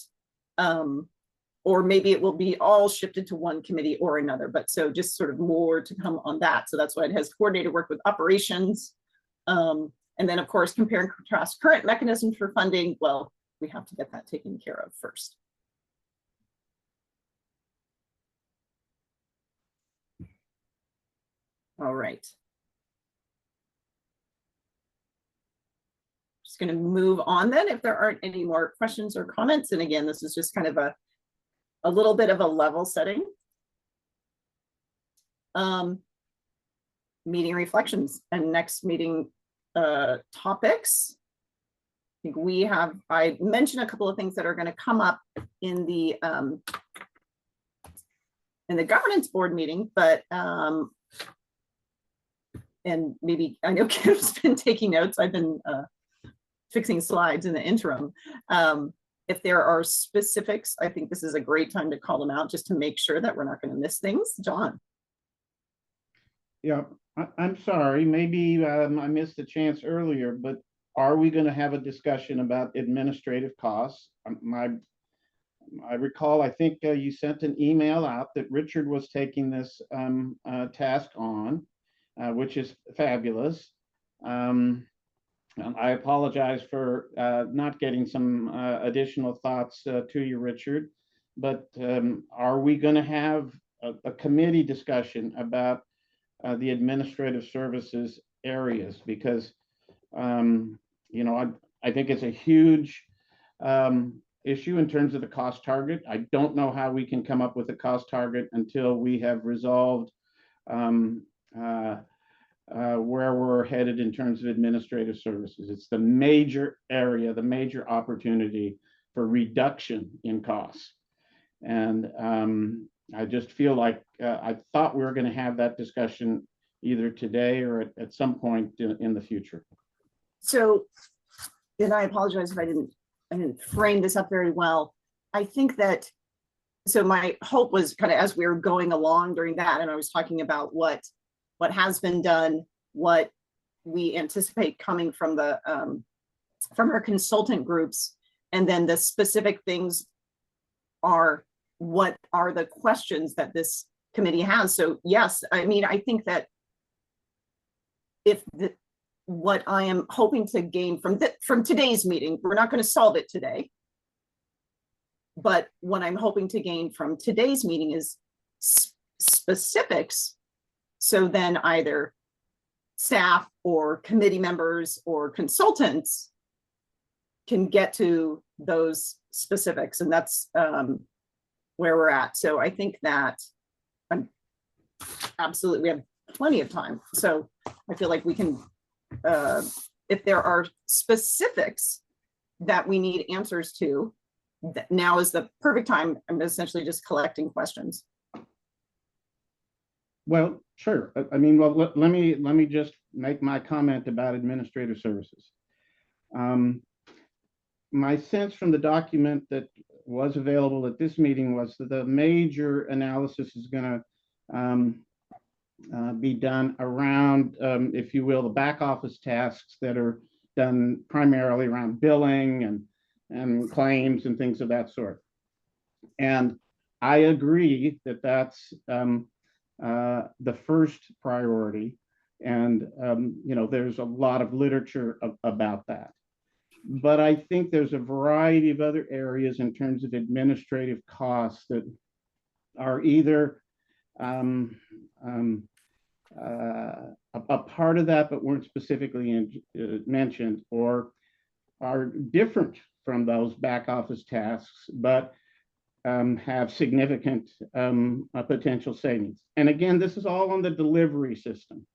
or maybe it will be all shifted to one committee or another, but so just sort of more to come on that. So that's why it has coordinated work with operations. And then of course, compare and contrast current mechanisms for funding. Well, we have to get that taken care of first. All right. Just going to move on then if there aren't any more questions or comments. And again, this is just kind of a little bit of a level setting. Meeting reflections and next meeting topics. I think I mentioned a couple of things that are going to come up in the governance board meeting, but and maybe I know Kim's been taking notes. I've been fixing slides in the interim. If there are specifics, I think this is a great time to call them out just to make sure that we're not going to miss things. John.
Yeah, I'm sorry. Maybe I missed the chance earlier, but are we going to have a discussion about administrative costs? I recall, I think you sent an email out that Richard was taking this task on, which is fabulous. I apologize for not getting some additional thoughts to you, Richard, but are we going to have a committee discussion about the administrative services areas? Because, you know, I think it's a huge issue in terms of the cost target. I don't know how we can come up with a cost target until we have resolved where we're headed in terms of administrative services. It's the major area, the major opportunity for reduction in costs. And I just feel like I thought we were going to have that discussion either today or at some point in the future.
So, and I apologize if I didn't frame this up very well. I think that, so my hope was kind of as we were going along during that, and I was talking about what has been done, what we anticipate coming from the from our consultant groups, and then the specific things are what are the questions that this committee has. So yes, I mean, I think that if what I am hoping to gain from today's meeting, we're not going to solve it today, but what I'm hoping to gain from today's meeting is specifics. So then either staff or committee members or consultants can get to those specifics, and that's where we're at. So I think that absolutely we have plenty of time. So I feel like we can, if there are specifics that we need answers to, now is the perfect time. I'm essentially just collecting questions.
Well, sure. I mean, well, let me just make my comment about administrative services. My sense from the document that was available at this meeting was that the major analysis is going to be done around, if you will, the back office tasks that are done primarily around billing and claims and things of that sort. And I agree that that's the first priority. And, you know, there's a lot of literature about that. But I think there's a variety of other areas in terms of administrative costs that are either a part of that, but weren't specifically mentioned, or are different from those back office tasks, but have significant potential savings. And again, this is all on the delivery system.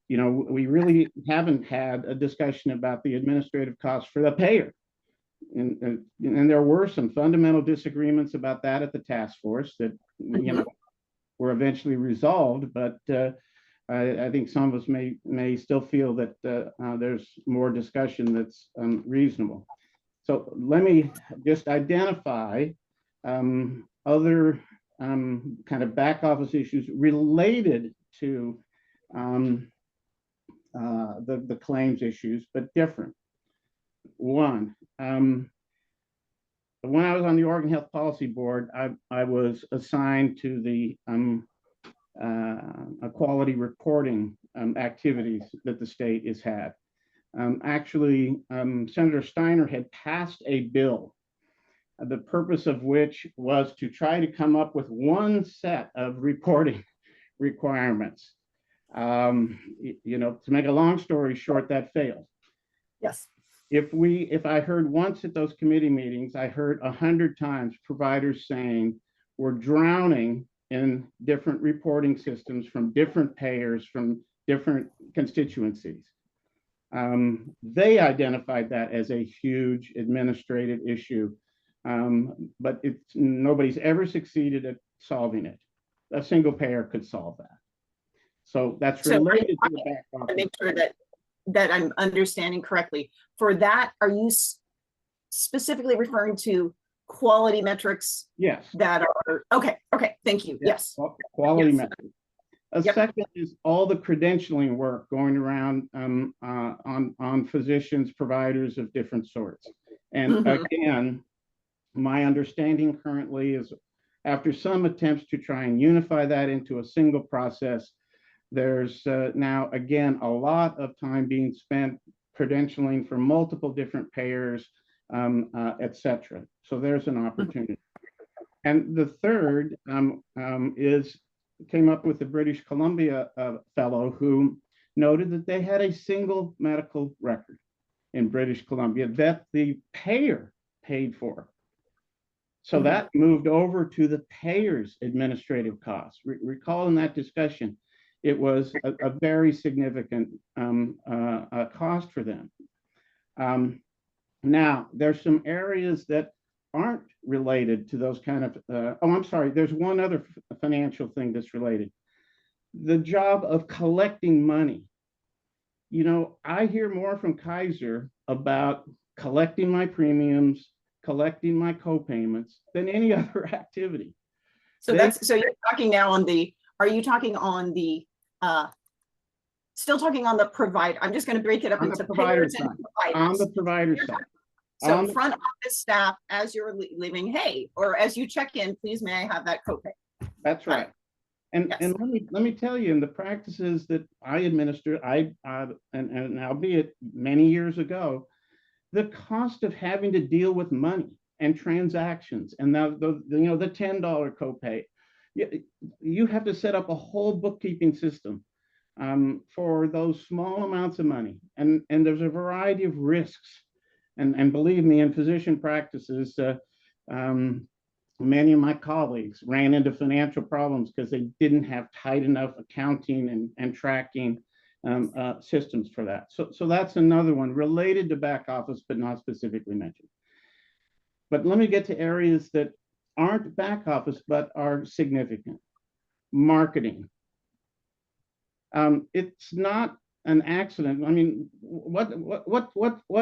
You know, we really haven't had a discussion about the administrative costs for the payer. And there were some fundamental disagreements about that at the task force that, you know, were eventually resolved, but I think some of us may still feel that there's more discussion that's reasonable. So let me just identify other kind of back office issues related to the claims issues, but different. One, when I was on the Oregon Health Policy Board, I was assigned to the quality reporting activities that the state has had. Actually, Senator Steiner had passed a bill, the purpose of which was to try to come up with one set of reporting requirements. You know, to make a long story short, that failed.
Yes.
If I heard once at those committee meetings, I heard 100 times providers saying we're drowning in different reporting systems from different payers, from different constituencies. They identified that as a huge administrative issue, but nobody's ever succeeded at solving it. A single payer could solve that. So that's related to the back office.
To make sure that I'm understanding correctly. For that, are you specifically referring to quality metrics?
Yes.
That are okay. Thank you. Yes.
Quality
Yes.
metrics. A second is all the credentialing work going around on physicians, providers of different sorts. And again, my understanding currently is after some attempts to try and unify that into a single process, there's now, again, a lot of time being spent credentialing for multiple different payers, et cetera. So there's an opportunity. And the third came up with the British Columbia fellow who noted that they had a single medical record in British Columbia that the payer paid for. So that moved over to the payer's administrative costs. Recall in that discussion, it was a very significant cost for them. Now, there's some areas that aren't related to those kind of, oh, I'm sorry, there's one other financial thing that's related. The job of collecting money. You know, I hear more from Kaiser about collecting my premiums, collecting my co-payments than any other activity.
So so you're talking now on the, are you talking on the Still talking on the provider. I'm just going to break it up
On the
into
provider
payers and
side.
providers.
On the provider
You're
side.
So
On the-
front office staff, as you're leaving, hey, or as you check in, please may I have that copay?
That's right. And
Yes.
and let me tell you, in the practices that I administer, and albeit many years ago, the cost of having to deal with money and transactions, and now the $10 copay, you have to set up a whole bookkeeping system for those small amounts of money, and there's a variety of risks, and believe me, in physician practices, many of my colleagues ran into financial problems because they didn't have tight enough accounting and tracking systems for that. So that's another one related to back office, but not specifically mentioned. But let me get to areas that aren't back office, but are significant. Marketing. It's not an accident. I mean, what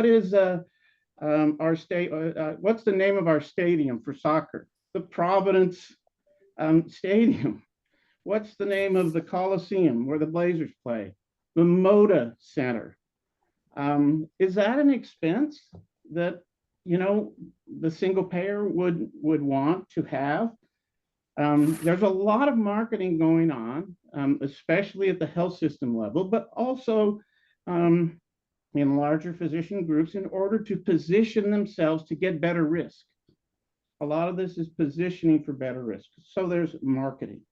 is our state? What's the name of our stadium for soccer? The Providence Stadium. What's the name of the Coliseum where the Blazers play? The Moda Center. Is that an expense that the single payer would want to have? There's a lot of marketing going on, especially at the health system level, but also in larger physician groups in order to position themselves to get better risk. A lot of this is positioning for better risk. So there's marketing.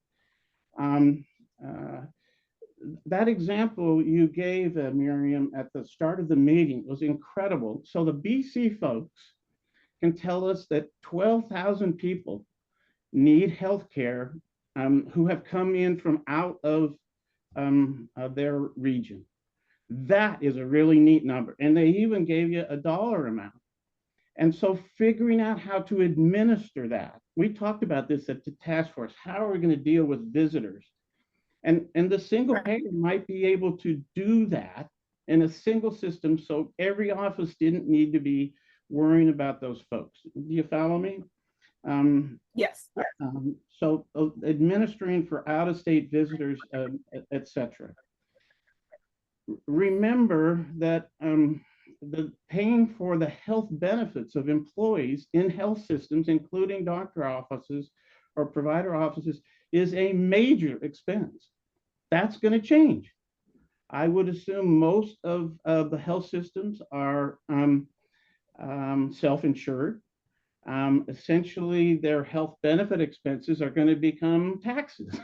That example you gave, Miriam, at the start of the meeting was incredible. So the BC folks can tell us that 12,000 people need healthcare who have come in from out of their region. That is a really neat number. And they even gave you a dollar amount. And so figuring out how to administer that, we talked about this at the task force. How are we going to deal with visitors? And the single payer might be able to do that in a single system, so every office didn't need to be worrying about those folks. Do you follow me?
Yes.
So administering for out-of-state visitors, etc. Remember that the paying for the health benefits of employees in health systems, including doctor offices or provider offices, is a major expense. That's going to change. I would assume most of the health systems are self-insured. Essentially, their health benefit expenses are going to become taxes.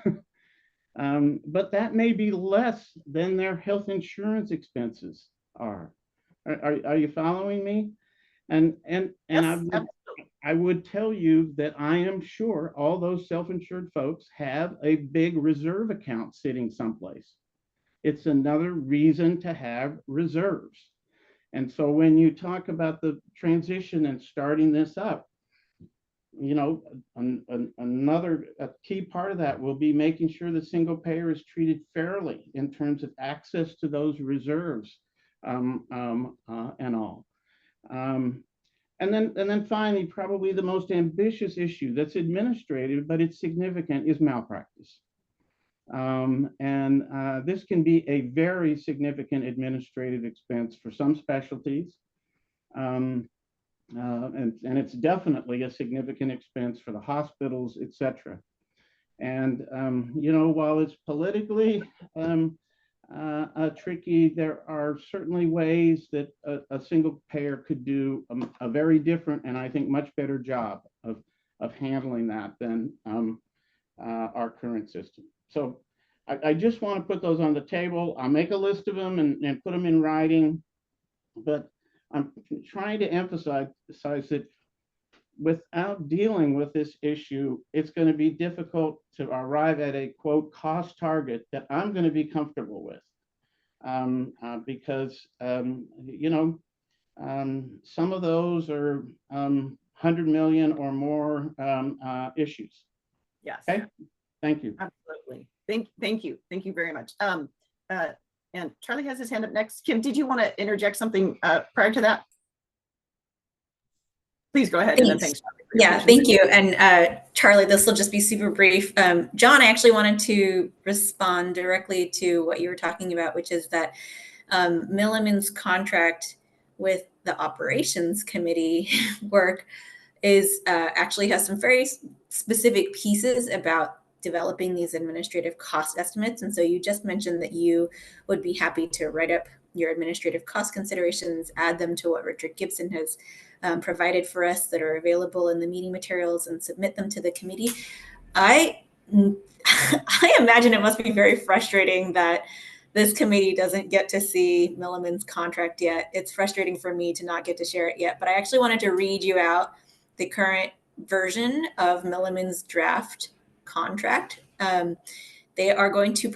But that may be less than their health insurance expenses are. Are you following me? And
Yes,
I would tell you that I am sure all those self-insured folks have a big reserve account sitting someplace. It's another reason to have reserves. And so when you talk about the transition and starting this up, another key part of that will be making sure the single payer is treated fairly in terms of access to those reserves and all. And then finally, probably the most ambitious issue that's administrative, but it's significant, is malpractice. This can be a very significant administrative expense for some specialties. And it's definitely a significant expense for the hospitals, et cetera. And, while it's politically tricky, there are certainly ways that a single payer could do a very different and I think much better job of handling that than our current system. So I just want to put those on the table. I'll make a list of them and put them in writing, but I'm trying to emphasize that without dealing with this issue, it's going to be difficult to arrive at a quote cost target that I'm going to be comfortable with, because some of those are 100 million or more issues.
Yes.
Okay. Thank you.
Absolutely. Thank you very much. And Charlie has his hand up next. Kim, did you want to interject something prior to that? Please go ahead. And then
Thanks.
thanks. Charlie, for your
Yeah,
patience.
thank you. And Charlie, this will just be super brief. John, I actually wanted to respond directly to what you were talking about, which is that Milliman's contract with the operations committee work is actually has some very specific pieces about developing these administrative cost estimates. And so you just mentioned that you would be happy to write up your administrative cost considerations, add them to what Richard Gibson has provided for us that are available in the meeting materials, and submit them to the committee. I imagine it must be very frustrating that this committee doesn't get to see Milliman's contract yet. It's frustrating for me to not get to share it yet, but I actually wanted to read you out the current version of Milliman's draft contract. They are going to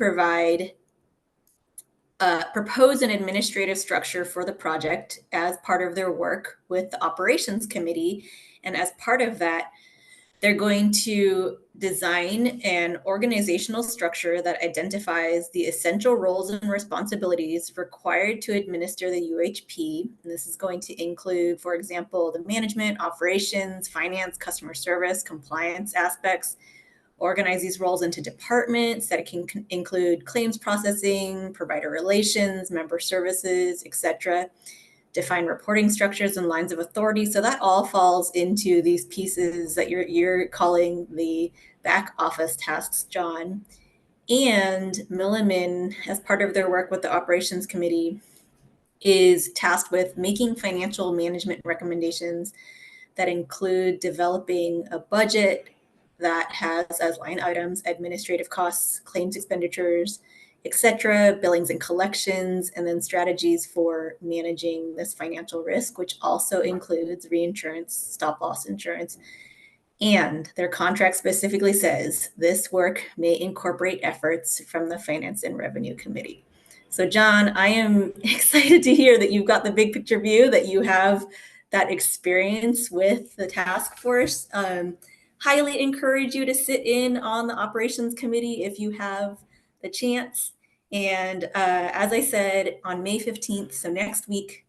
propose an administrative structure for the project as part of their work with the operations committee. And as part of that, they're going to design an organizational structure that identifies the essential roles and responsibilities required to administer the UHP. And this is going to include, for example, the management, operations, finance, customer service, compliance aspects. Organize these roles into departments that can include claims processing, provider relations, member services, etc. Define reporting structures and lines of authority. So that all falls into these pieces that you're calling the back office tasks, John. And Milliman, as part of their work with the operations committee, is tasked with making financial management recommendations that include developing a budget that has as line items administrative costs, claims expenditures, etc., billings and collections, and then strategies for managing this financial risk, which also includes reinsurance, stop loss insurance. And their contract specifically says this work may incorporate efforts from the Finance and Revenue Committee. So, John, I am excited to hear that you've got the big picture view, that you have that experience with the task force. Highly encourage you to sit in on the operations committee if you have the chance. And as I said, on May 15th, so next week,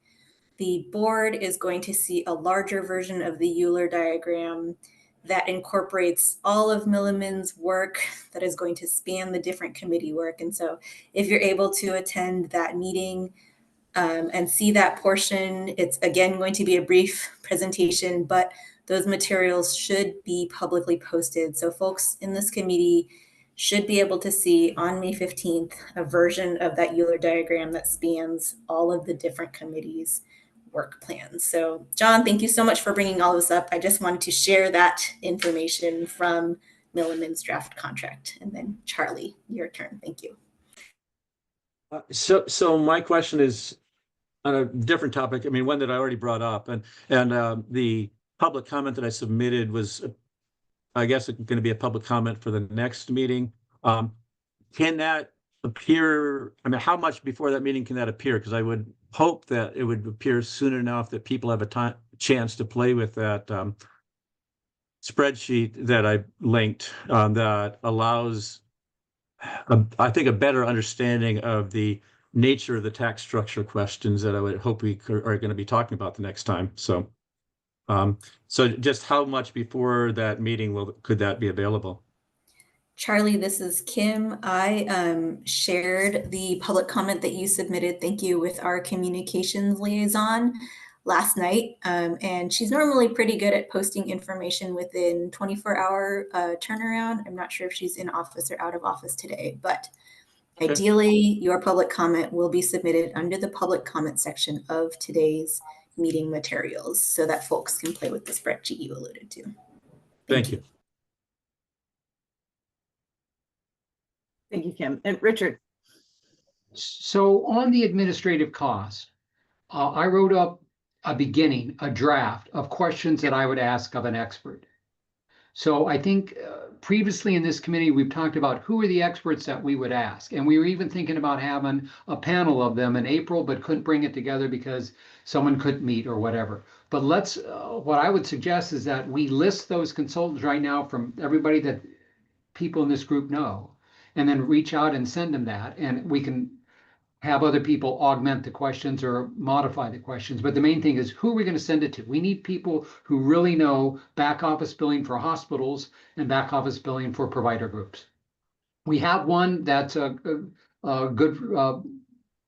the board is going to see a larger version of the Euler diagram that incorporates all of Milliman's work that is going to span the different committee work. And so if you're able to attend that meeting and see that portion, it's again going to be a brief presentation, but those materials should be publicly posted. So folks in this committee should be able to see on May 15th a version of that Euler diagram that spans all of the different committees' work plans. So John, thank you so much for bringing all this up. I just wanted to share that information from Milliman's draft contract. And then Charlie, your turn. Thank you.
So my question is on a different topic. I mean, one that I already brought up, and the public comment that I submitted was, I guess, it's going to be a public comment for the next meeting. Can that appear? I mean, how much before that meeting can that appear? Because I would hope that it would appear soon enough that people have a chance to play with that spreadsheet that I linked that allows, I think, a better understanding of the nature of the tax structure questions that I would hope we are going to be talking about the next time. So, so just how much before that meeting could that be available?
Charlie, this is Kim. I shared the public comment that you submitted, thank you, with our communications liaison last night. And she's normally pretty good at posting information within 24-hour turnaround. I'm not sure if she's in office or out of office today, but
Okay.
Ideally, your public comment will be submitted under the public comment section of today's meeting materials so that folks can play with the spreadsheet you alluded to.
Thank you.
Thank you, Kim. And Richard.
So on the administrative cost, I wrote up a draft of questions that I would ask of an expert. So I think previously in this committee, we've talked about who are the experts that we would ask. And we were even thinking about having a panel of them in April, but couldn't bring it together because someone couldn't meet or whatever. But what I would suggest is that we list those consultants right now from everybody that people in this group know, and then reach out and send them that. And we can have other people augment the questions or modify the questions. But the main thing is, who are we going to send it to? We need people who really know back office billing for hospitals and back office billing for provider groups. We have one that's a good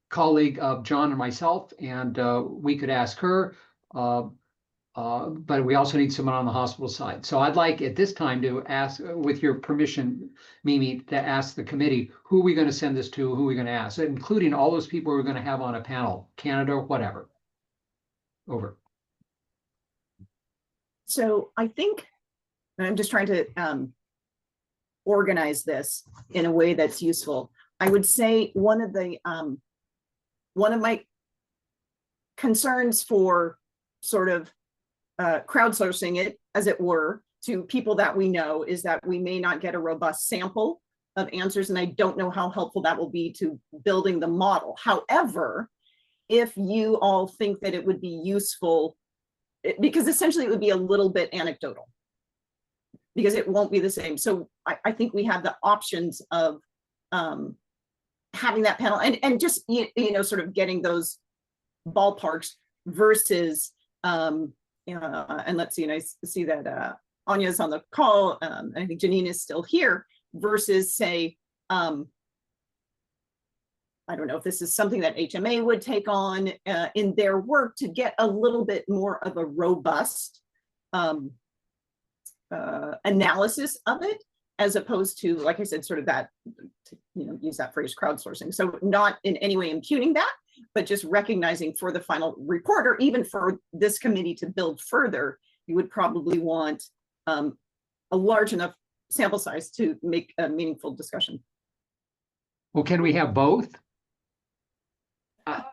colleague of John and myself, and we could ask her. But we also need someone on the hospital side. So I'd like at this time to ask, with your permission, Mimi, to ask the committee, who are we going to send this to, who are we going to ask, including all those people we're going to have on a panel, Canada, whatever. Over.
So I think, and I'm just trying to organize this in a way that's useful. I would say one of my concerns for sort of crowdsourcing it, as it were, to people that we know is that we may not get a robust sample of answers, and I don't know how helpful that will be to building the model. However, if you all think that it would be useful, because essentially it would be a little bit anecdotal, because it won't be the same. So I think we have the options of having that panel and just, you know, sort of getting those ballparks versus, and let's see, and I see that Anya's on the call, and I think Janine is still here, versus say, I don't know if this is something that HMA would take on in their work to get a little bit more of a robust analysis of it, as opposed to, like I said, sort of that, to, you know, use that phrase, crowdsourcing. So not in any way impugning that, but just recognizing for the final report, or even for this committee to build further, you would probably want a large enough sample size to make a meaningful discussion.
Well, can we have both? I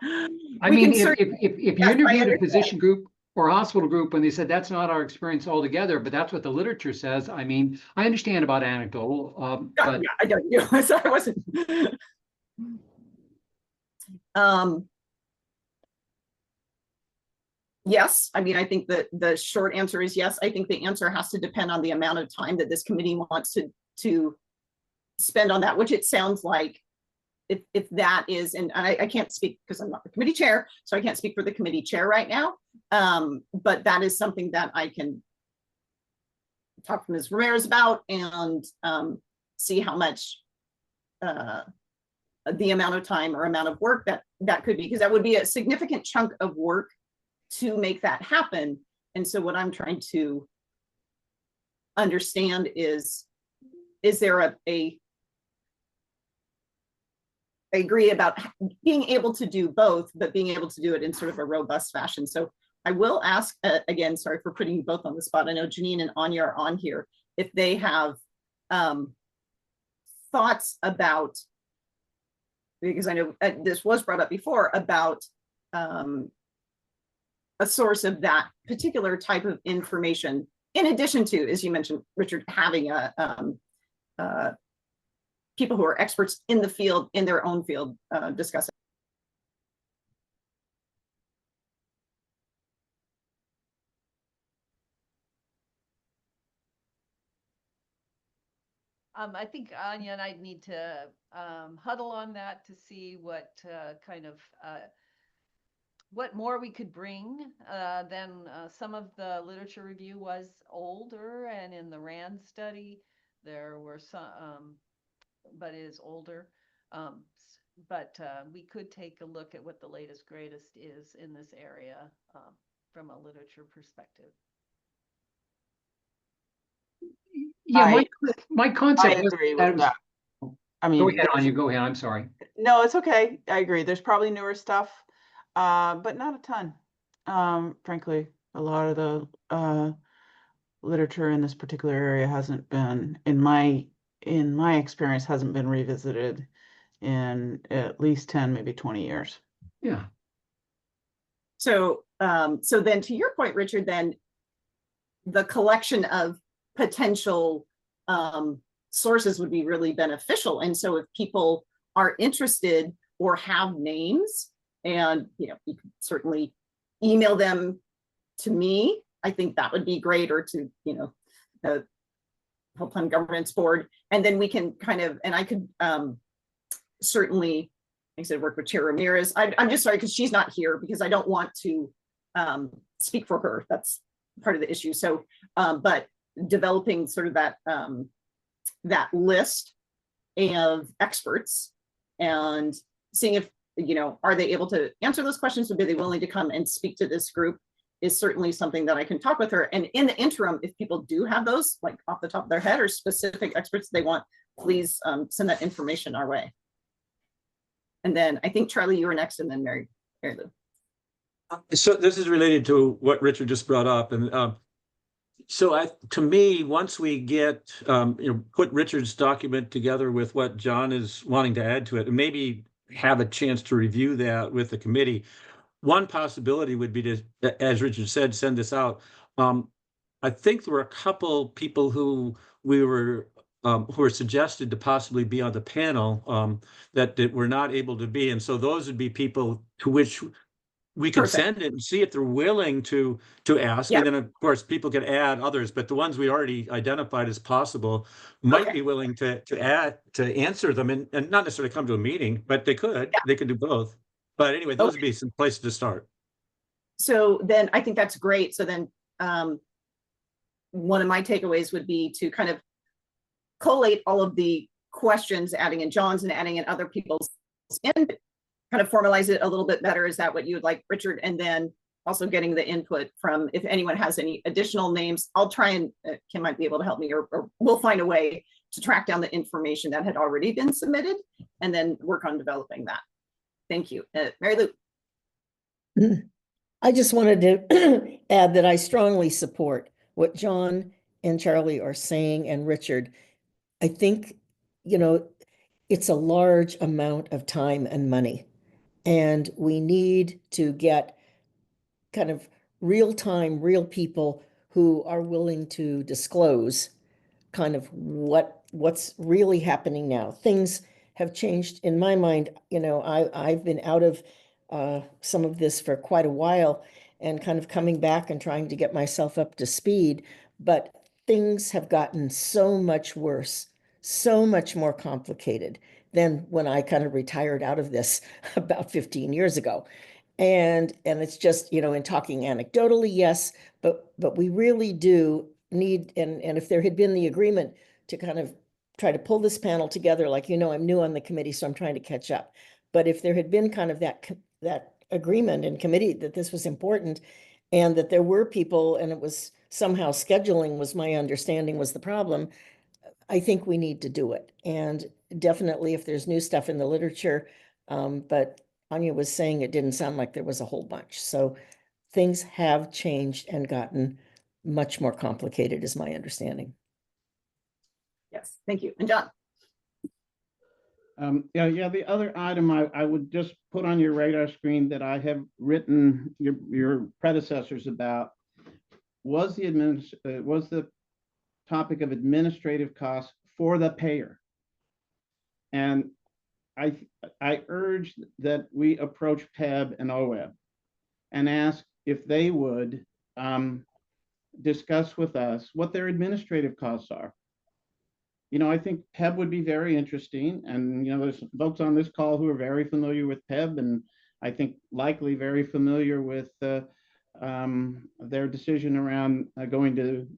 We
mean,
can
if you
Yes, I
interviewed a
understand.
physician group or a hospital group and they said that's not our experience altogether, but that's what the literature says. I mean, I understand about anecdotal, but
Yeah, I don't know. So I wasn't. Yes, I mean, I think that the short answer is yes. I think the answer has to depend on the amount of time that this committee wants to spend on that, which it sounds like if that is, and I can't speak because I'm not the committee chair, so I can't speak for the committee chair right now. But that is something that I can talk to Ms. Ramirez about and see how much the amount of time or amount of work that could be, because that would be a significant chunk of work to make that happen. And so what I'm trying to understand is there I agree about being able to do both, but being able to do it in sort of a robust fashion. So I will ask, again, sorry for putting you both on the spot. I know Janine and Anya are on here. If they have thoughts about, because I know this was brought up before, about a source of that particular type of information, in addition to, as you mentioned, Richard, having people who are experts in the field, in their own field, discuss it.
I think Anya and I need to huddle on that to see what kind of what more we could bring. Then some of the literature review was older, and in the RAND study there were some, but is older. But we could take a look at what the latest greatest is in this area from a literature perspective.
yeah, my concept
I
was
agree
that
with that. I mean,
go ahead, Anya, go ahead. I'm sorry.
no, it's okay. I agree. There's probably newer stuff, but not a ton. Frankly, a lot of the literature in this particular area hasn't been, in my experience, hasn't been revisited in at least 10, maybe 20 years.
Yeah.
So, so then to your point, Richard, then the collection of potential sources would be really beneficial. And so if people are interested or have names, and you know, you can certainly email them to me. I think that would be great, or to, you know, the Health Plan Governance Board, and then we can kind of, and I could certainly I said, work with Chair Ramirez. I'm just sorry, because she's not here, because I don't want to speak for her. That's part of the issue. So, but developing sort of that list of experts and seeing if, are they able to answer those questions? Would they be willing to come and speak to this group is certainly something that I can talk with her. And in the interim, if people do have those, like off the top of their head, or specific experts they want, please send that information our way. And then I think Charlie, you were next, and then Mary Lou.
So this is related to what Richard just brought up. And to me, once we get, put Richard's document together with what John is wanting to add to it, and maybe have a chance to review that with the committee, one possibility would be to, as Richard said, send this out. I think there were a couple people who were suggested to possibly be on the panel that were not able to be. And so those would be people to which we can send it and see if they're willing to ask. Yep. And then of course people can add others, but the ones we already identified as possible might be willing to answer them and not necessarily come to a meeting, but they could. They could do both. But anyway, those would be some places to start.
So then I think that's great. So then one of my takeaways would be to kind of collate all of the questions, adding in John's and adding in other people's, and kind of formalize it a little bit better. Is that what you would like, Richard? And then also getting the input from, if anyone has any additional names, I'll try and Kim might be able to help me, or we'll find a way to track down the information that had already been submitted and then work on developing that. Thank you. Mary Lou.
I just wanted to add that I strongly support what John and Charlie are saying, and Richard. I think, it's a large amount of time and money, and we need to get kind of real people who are willing to disclose kind of what's really happening now. Things have changed in my mind. I've been out of some of this for quite a while and kind of coming back and trying to get myself up to speed, but things have gotten so much worse, so much more complicated than when I kind of retired out of this about 15 years ago. And it's just, in talking anecdotally, yes, but we really do need, and if there had been the agreement to kind of try to pull this panel together, like, I'm new on the committee, so I'm trying to catch up. But if there had been kind of that agreement in committee that this was important, and that there were people, and it was somehow scheduling was, my understanding, was the problem, I think we need to do it. And definitely if there's new stuff in the literature, but Anya was saying it didn't sound like there was a whole bunch. So things have changed and gotten much more complicated, is my understanding.
Yes, thank you. And John.
The other item I would just put on your radar screen that I have written your predecessors about was the topic of administrative costs for the payer. And I urge that we approach PEB and OEB and ask if they would discuss with us what their administrative costs are. I think PEB would be very interesting, and there's folks on this call who are very familiar with PEB, and I think likely very familiar with their decision around going to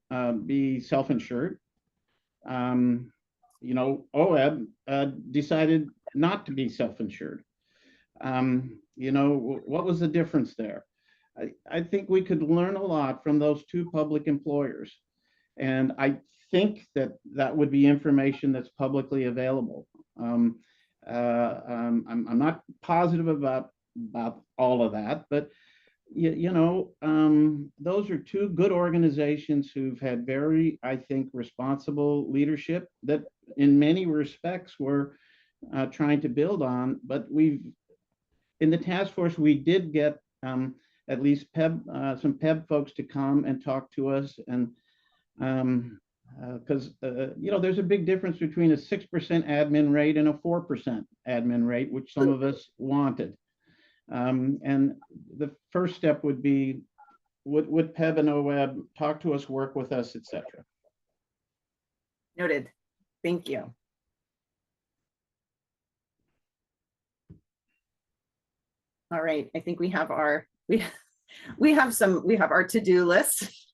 be self-insured. OEB decided not to be self-insured. What was the difference there? I think we could learn a lot from those two public employers, and I think that would be information that's publicly available. I'm not positive about all of that, but those are two good organizations who've had very, I think, responsible leadership that in many respects we're trying to build on. But in the task force, we did get at least some PEB folks to come and talk to us, and because there's a big difference between a 6% admin rate and a 4% admin rate, which some of us wanted. And the first step would be, would PEB and OEB talk to us, work with us, etc.
Noted. Thank you. All right, I think we have our, we have our to-do list.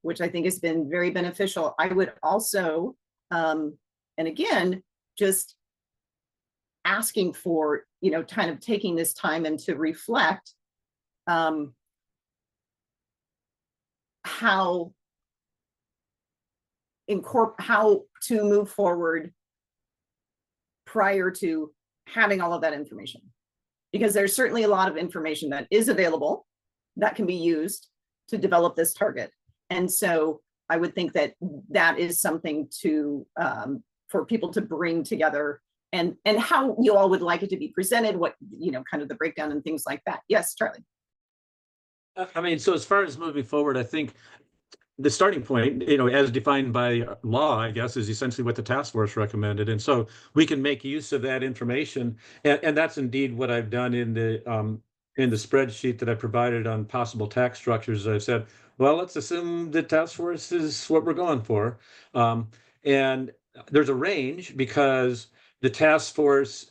Which I think has been very beneficial. I would also, and again, just asking for, kind of taking this time and to reflect how to move forward prior to having all of that information. Because there's certainly a lot of information that is available that can be used to develop this target. And so I would think that that is something to for people to bring together, and how you all would like it to be presented, what, kind of the breakdown and things like that. Yes, Charlie.
I mean, so as far as moving forward, I think the starting point, as defined by law, I guess, is essentially what the task force recommended. And so we can make use of that information. And that's indeed what I've done in the spreadsheet that I provided on possible tax structures. I've said, well, let's assume the task force is what we're going for. And there's a range because the task force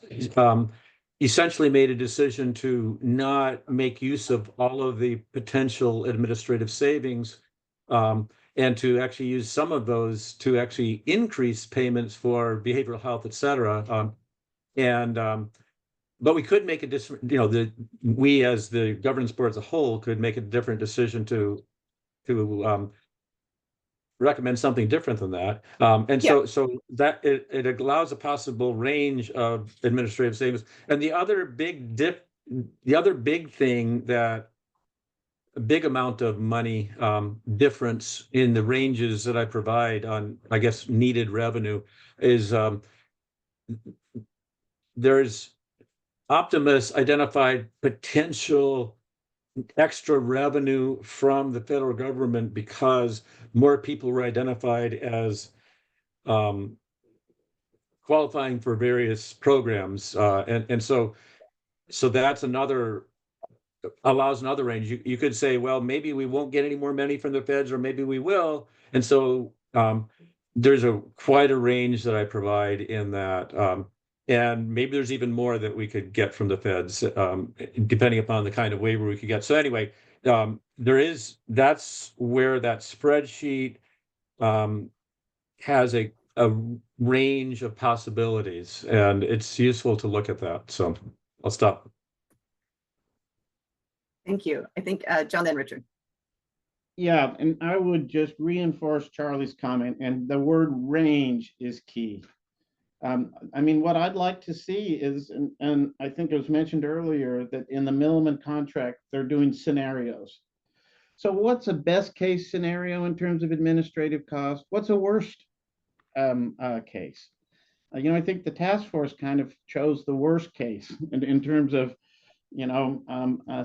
essentially made a decision to not make use of all of the potential administrative savings, and to actually use some of those to actually increase payments for behavioral health, et cetera. But we could make a different, we as the governance board as a whole could make a different decision to recommend something different than that. So that it allows a possible range of administrative savings. And the other big thing that a big amount of money difference in the ranges that I provide on, I guess, needed revenue is there's Optimus identified potential extra revenue from the federal government because more people were identified as qualifying for various programs. And so that's allows another range. You could say, well, maybe we won't get any more money from the feds, or maybe we will. And so there's quite a range that I provide in that. And maybe there's even more that we could get from the feds, depending upon the kind of waiver we could get. So anyway, that's where that spreadsheet has a range of possibilities, and it's useful to look at that. So I'll stop.
Thank you. I think John, then Richard.
Yeah, and I would just reinforce Charlie's comment, and the word range is key. I mean, what I'd like to see is, and I think it was mentioned earlier, that in the Milliman contract, they're doing scenarios. So what's a best case scenario in terms of administrative cost? What's a worst case? I think the task force kind of chose the worst case in terms of,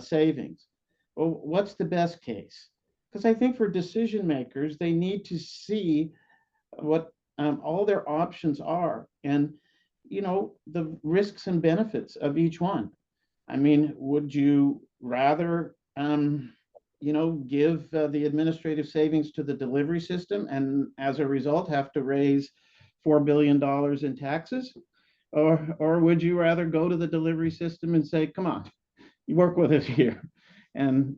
savings. Well, what's the best case? Because I think for decision makers, they need to see what all their options are, and the risks and benefits of each one. I mean, would you rather give the administrative savings to the delivery system and as a result have to raise $4 billion in taxes, or would you rather go to the delivery system and say, come on, you work with us here, and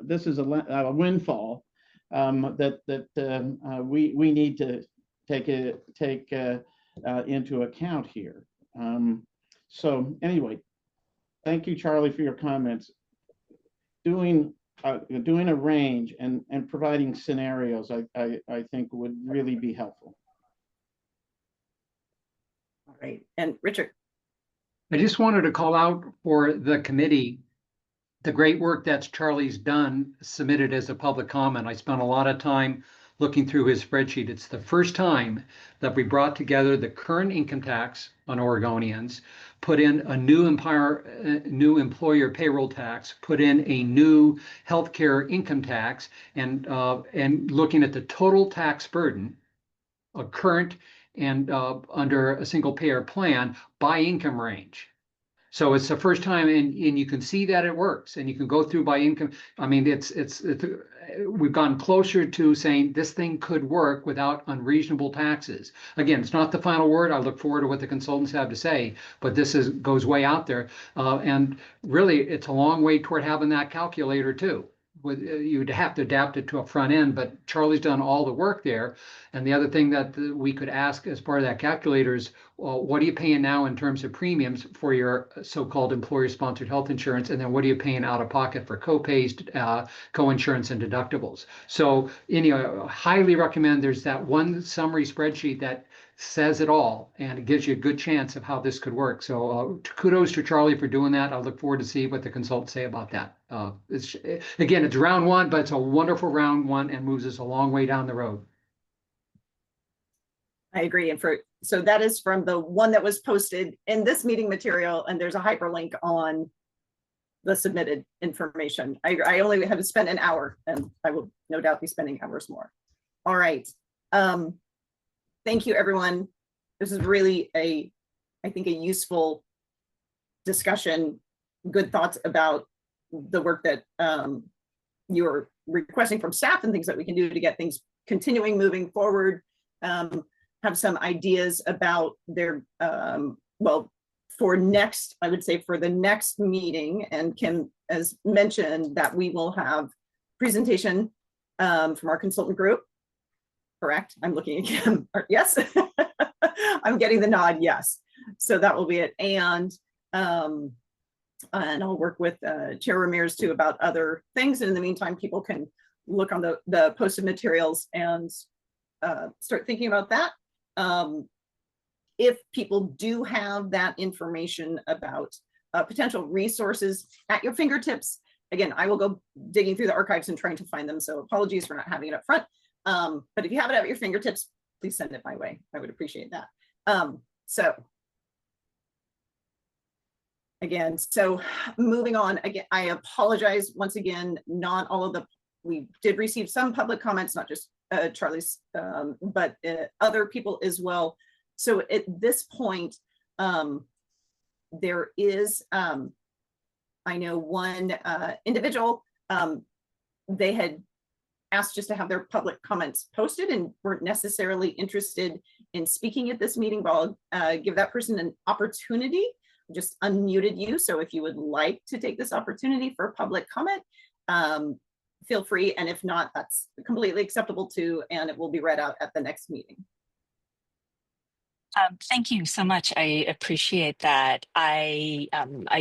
this is a windfall that we need to take into account here. So anyway, thank you, Charlie, for your comments. Doing a range and providing scenarios, I think would really be helpful.
All right, and Richard.
I just wanted to call out for the committee the great work that Charlie's done, submitted as a public comment. I spent a lot of time looking through his spreadsheet. It's the first time that we brought together the current income tax on Oregonians, put in a new employer payroll tax, put in a new healthcare income tax, and looking at the total tax burden, a current and under a single payer plan by income range. So it's the first time, and you can see that it works, and you can go through by income. I mean, we've gone closer to saying this thing could work without unreasonable taxes. Again, it's not the final word. I look forward to what the consultants have to say, but this goes way out there. And really, it's a long way toward having that calculator too. You'd have to adapt it to a front end, but Charlie's done all the work there. And the other thing that we could ask as part of that calculator is, well, what are you paying now in terms of premiums for your so-called employer-sponsored health insurance? And then what are you paying out of pocket for co-pays, co-insurance, and deductibles? So, highly recommend there's that one summary spreadsheet that says it all, and it gives you a good chance of how this could work. So kudos to Charlie for doing that. I look forward to see what the consultants say about that. Again, it's round one, but it's a wonderful round one and moves us a long way down the road.
I agree. And so that is from the one that was posted in this meeting material, and there's a hyperlink on the submitted information. I only have spent an hour, and I will no doubt be spending hours more. All right. Thank you, everyone. This is really I think a useful discussion, good thoughts about the work that you're requesting from staff and things that we can do to get things continuing, moving forward. Have some ideas about their, well, for next, I would say for the next meeting, and Kim has mentioned that we will have presentation from our consultant group. Correct? I'm looking at Kim. Yes, I'm getting the nod. Yes. So that will be it. And I'll work with Chair Ramirez too about other things. And in the meantime, people can look on the posted materials and start thinking about that. If people do have that information about potential resources at your fingertips, again, I will go digging through the archives and trying to find them. So apologies for not having it up front. But if you have it at your fingertips, please send it my way. I would appreciate that. So moving on, again, I apologize once again, not all of we did receive some public comments, not just Charlie's, but other people as well. So at this point, there is, I know one individual, they had asked just to have their public comments posted and weren't necessarily interested in speaking at this meeting, but I'll give that person an opportunity. Just unmuted you. So if you would like to take this opportunity for public comment, feel free. And if not, that's completely acceptable too. And it will be read out at the next meeting.
Thank you so much. I appreciate that. I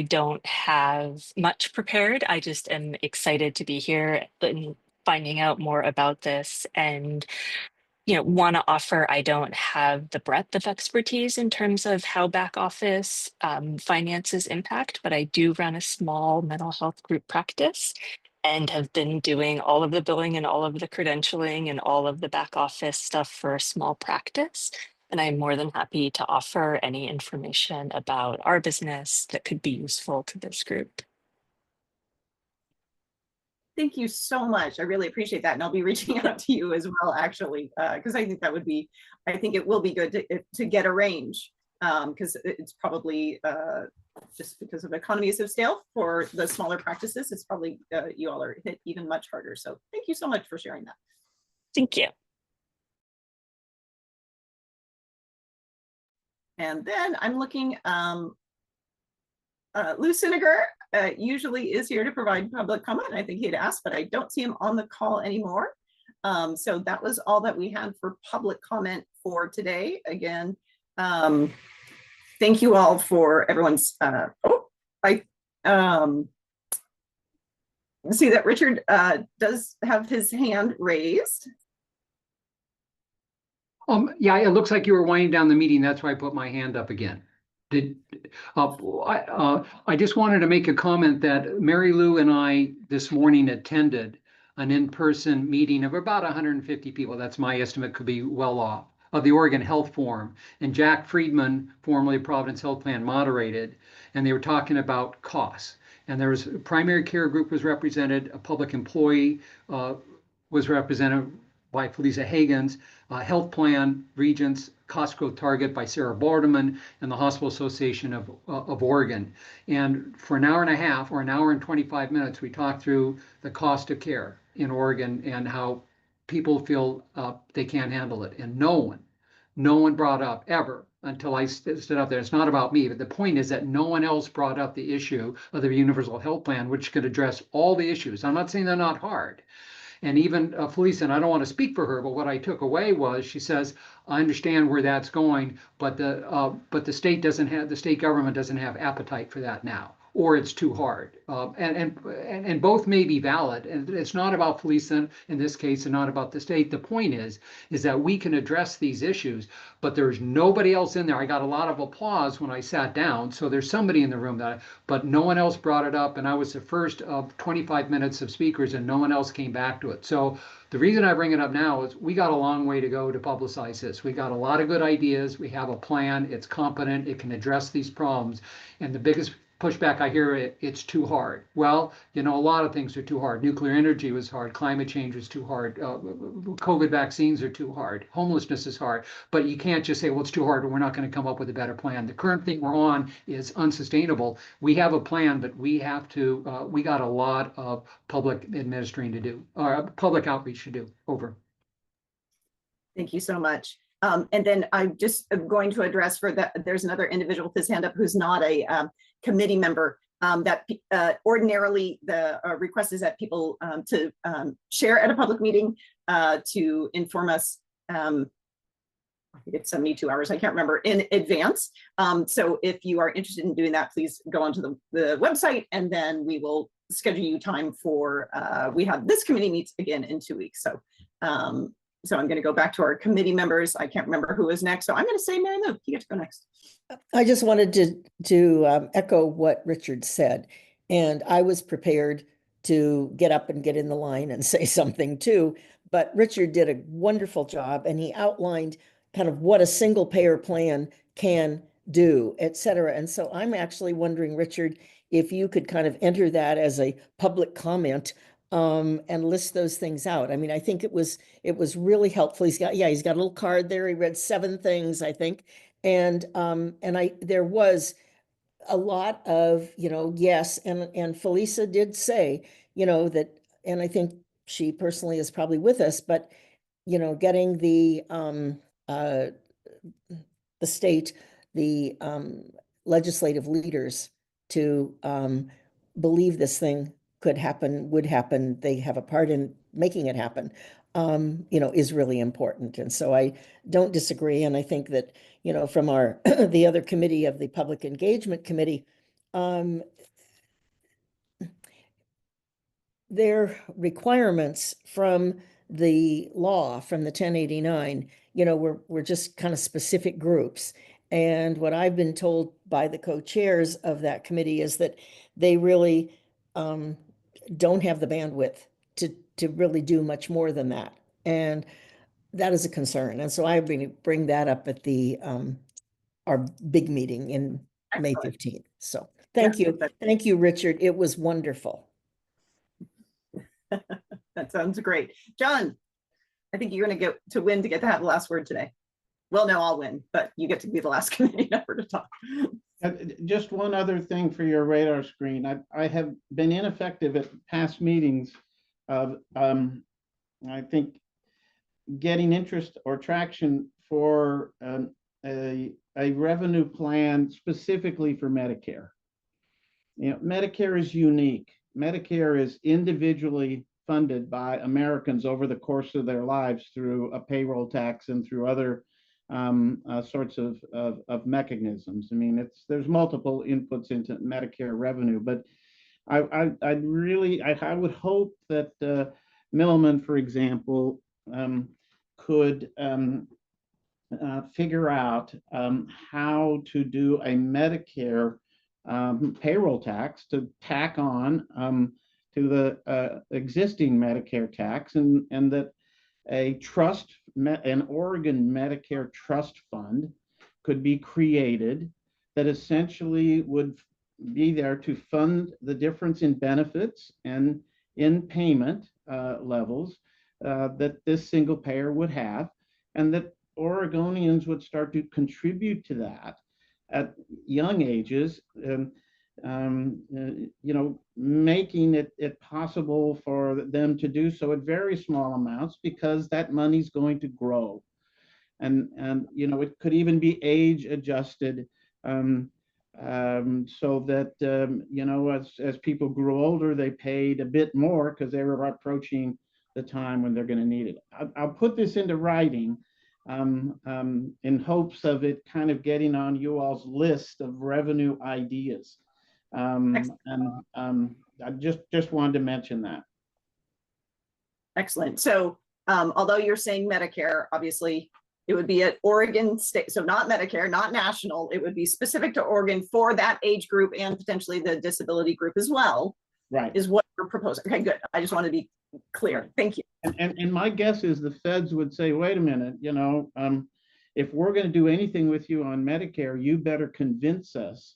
don't have much prepared. I just am excited to be here and finding out more about this, and want to offer, I don't have the breadth of expertise in terms of how back office finances impact, but I do run a small mental health group practice and have been doing all of the billing and all of the credentialing and all of the back office stuff for a small practice. And I'm more than happy to offer any information about our business that could be useful to this group.
Thank you so much. I really appreciate that. And I'll be reaching out to you as well, actually, because I think that would be, I think it will be good to get a range, because it's probably just because of economies of scale for the smaller practices, it's probably you all are hit even much harder. So thank you so much for sharing that.
Thank you.
And then I'm looking, Lou Siniger usually is here to provide public comment. I think he had asked, but I don't see him on the call anymore. So that was all that we had for public comment for today. Again, thank you all for everyone's, I see that Richard does have his hand raised.
Yeah, it looks like you were winding down the meeting. That's why I put my hand up again. I just wanted to make a comment that Mary Lou and I this morning attended an in-person meeting of about 150 people. That's my estimate, could be well off, of the Oregon Health Forum. And Jack Friedman, formerly Providence Health Plan, moderated, and they were talking about costs. And there was a primary care group was represented, a public employee was represented, by Felisa Hagens, Health Plan Regents Cost Growth Target by Sarah Bordeman, and the Hospital Association of Oregon. And for an hour and a half or an hour and 25 minutes, we talked through the cost of care in Oregon and how people feel they can't handle it. And no one brought up ever until I stood up there. It's not about me, but the point is that no one else brought up the issue of the universal health plan, which could address all the issues. I'm not saying they're not hard. And even Felisa, and I don't want to speak for her, but what I took away was she says, I understand where that's going, but the state government doesn't have appetite for that now, or it's too hard. And both may be valid. And it's not about Felisa in this case, and not about the state. The point is that we can address these issues, but there's nobody else in there. I got a lot of applause when I sat down, so there's somebody in the room but no one else brought it up, and I was the first of 25 minutes of speakers, and no one else came back to it. So the reason I bring it up now is we got a long way to go to publicize this. We got a lot of good ideas. We have a plan. It's competent. It can address these problems. And the biggest pushback I hear, it's too hard. Well, a lot of things are too hard. Nuclear energy was hard. Climate change was too hard. COVID vaccines are too hard. Homelessness is hard. But you can't just say, well, it's too hard and we're not going to come up with a better plan. The current thing we're on is unsustainable. We have a plan, but we got a lot of public administering to do, or public outreach to do. Over.
Thank you so much. And then I'm just going to address there's another individual with his hand up who's not a committee member, that ordinarily the request is that people to share at a public meeting to inform us, I think it's 72 hours, I can't remember, in advance. So if you are interested in doing that, please go onto the website, and then we will schedule you time for, we have this committee meets again in 2 weeks. So I'm going to go back to our committee members. I can't remember who is next. So I'm going to say Mary Lou, you get to go next.
I just wanted to echo what Richard said. And I was prepared to get up and get in the line and say something too. But Richard did a wonderful job, and he outlined kind of what a single payer plan can do, et cetera. And so I'm actually wondering, Richard, if you could kind of enter that as a public comment and list those things out. I mean, I think it was really helpful. He's got a little card there. He read 7 things, I think. And there was a lot of, yes. And Felisa did say, that, and I think she personally is probably with us, but, getting the state, the legislative leaders to believe this thing could happen, would happen, they have a part in making it happen, is really important. And so I don't disagree. And I think that, from our, the other committee of the Public Engagement Committee, their requirements from the law, from the 1089, we're just kind of specific groups. And what I've been told by the co-chairs of that committee is that they really don't have the bandwidth to really do much more than that. And that is a concern. And so I bring that up at the our big meeting in May 15th. So thank you. Thank you, Richard. It was wonderful.
That sounds great. John, I think you're going to get to have the last word today. Well, no, I'll win, but you get to be the last committee member to talk.
Just one other thing for your radar screen. I have been ineffective at past meetings of, I think, getting interest or traction for a revenue plan specifically for Medicare. Medicare is unique. Medicare is individually funded by Americans over the course of their lives through a payroll tax and through other sorts of mechanisms. I mean, there's multiple inputs into Medicare revenue, but I would hope that Milliman, for example, could figure out how to do a Medicare payroll tax to tack on to the existing Medicare tax, and that an Oregon Medicare trust fund could be created that essentially would be there to fund the difference in benefits and in payment levels that this single payer would have, and that Oregonians would start to contribute to that at young ages, making it possible for them to do so at very small amounts, because that money's going to grow. And it could even be age adjusted, so that as people grew older, they paid a bit more because they were approaching the time when they're going to need it. I'll put this into writing, in hopes of it kind of getting on you all's list of revenue ideas. I just wanted to mention that.
Excellent. So although you're saying Medicare, obviously it would be at Oregon state, so not Medicare, not national, it would be specific to Oregon for that age group and potentially the disability group as well.
Right.
Is what you're proposing. Okay, good. I just want to be clear. Thank you.
And my guess is the feds would say, wait a minute, if we're going to do anything with you on Medicare, you better convince us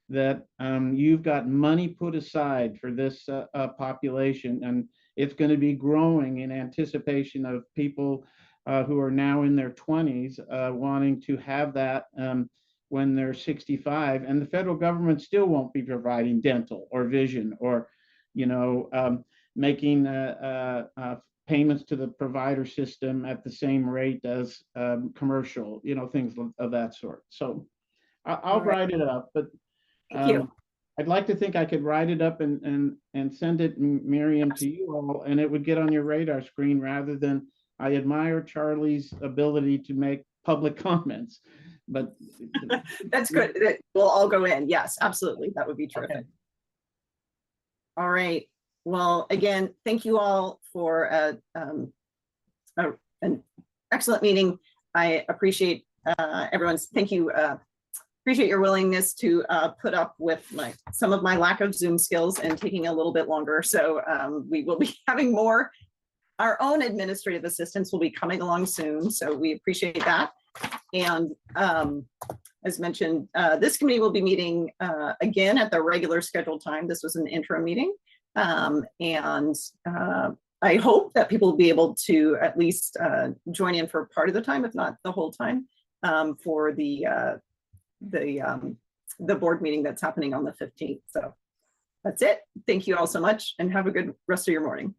that you've got money put aside for this population, and it's going to be growing in anticipation of people who are now in their 20s wanting to have that when they're 65, and the federal government still won't be providing dental or vision or making payments to the provider system at the same rate as commercial, things of that sort. So I'll write it up, but
Thank you.
I'd like to think I could write it up and send it, Miriam, to you all, and it would get on your radar screen, rather than, I admire Charlie's ability to make public comments, but
that's good. We'll all go in. Yes, absolutely. That would be terrific.
Okay.
All right. Well, again, thank you all for an excellent meeting. I appreciate everyone's, thank you. Appreciate your willingness to put up with some of my lack of Zoom skills and taking a little bit longer. So we will be having more. Our own administrative assistants will be coming along soon. So we appreciate that. And as mentioned, this committee will be meeting again at the regular scheduled time. This was an interim meeting. And I hope that people will be able to at least join in for part of the time, if not the whole time, for the board meeting that's happening on the 15th. So that's it. Thank you all so much and have a good rest of your morning.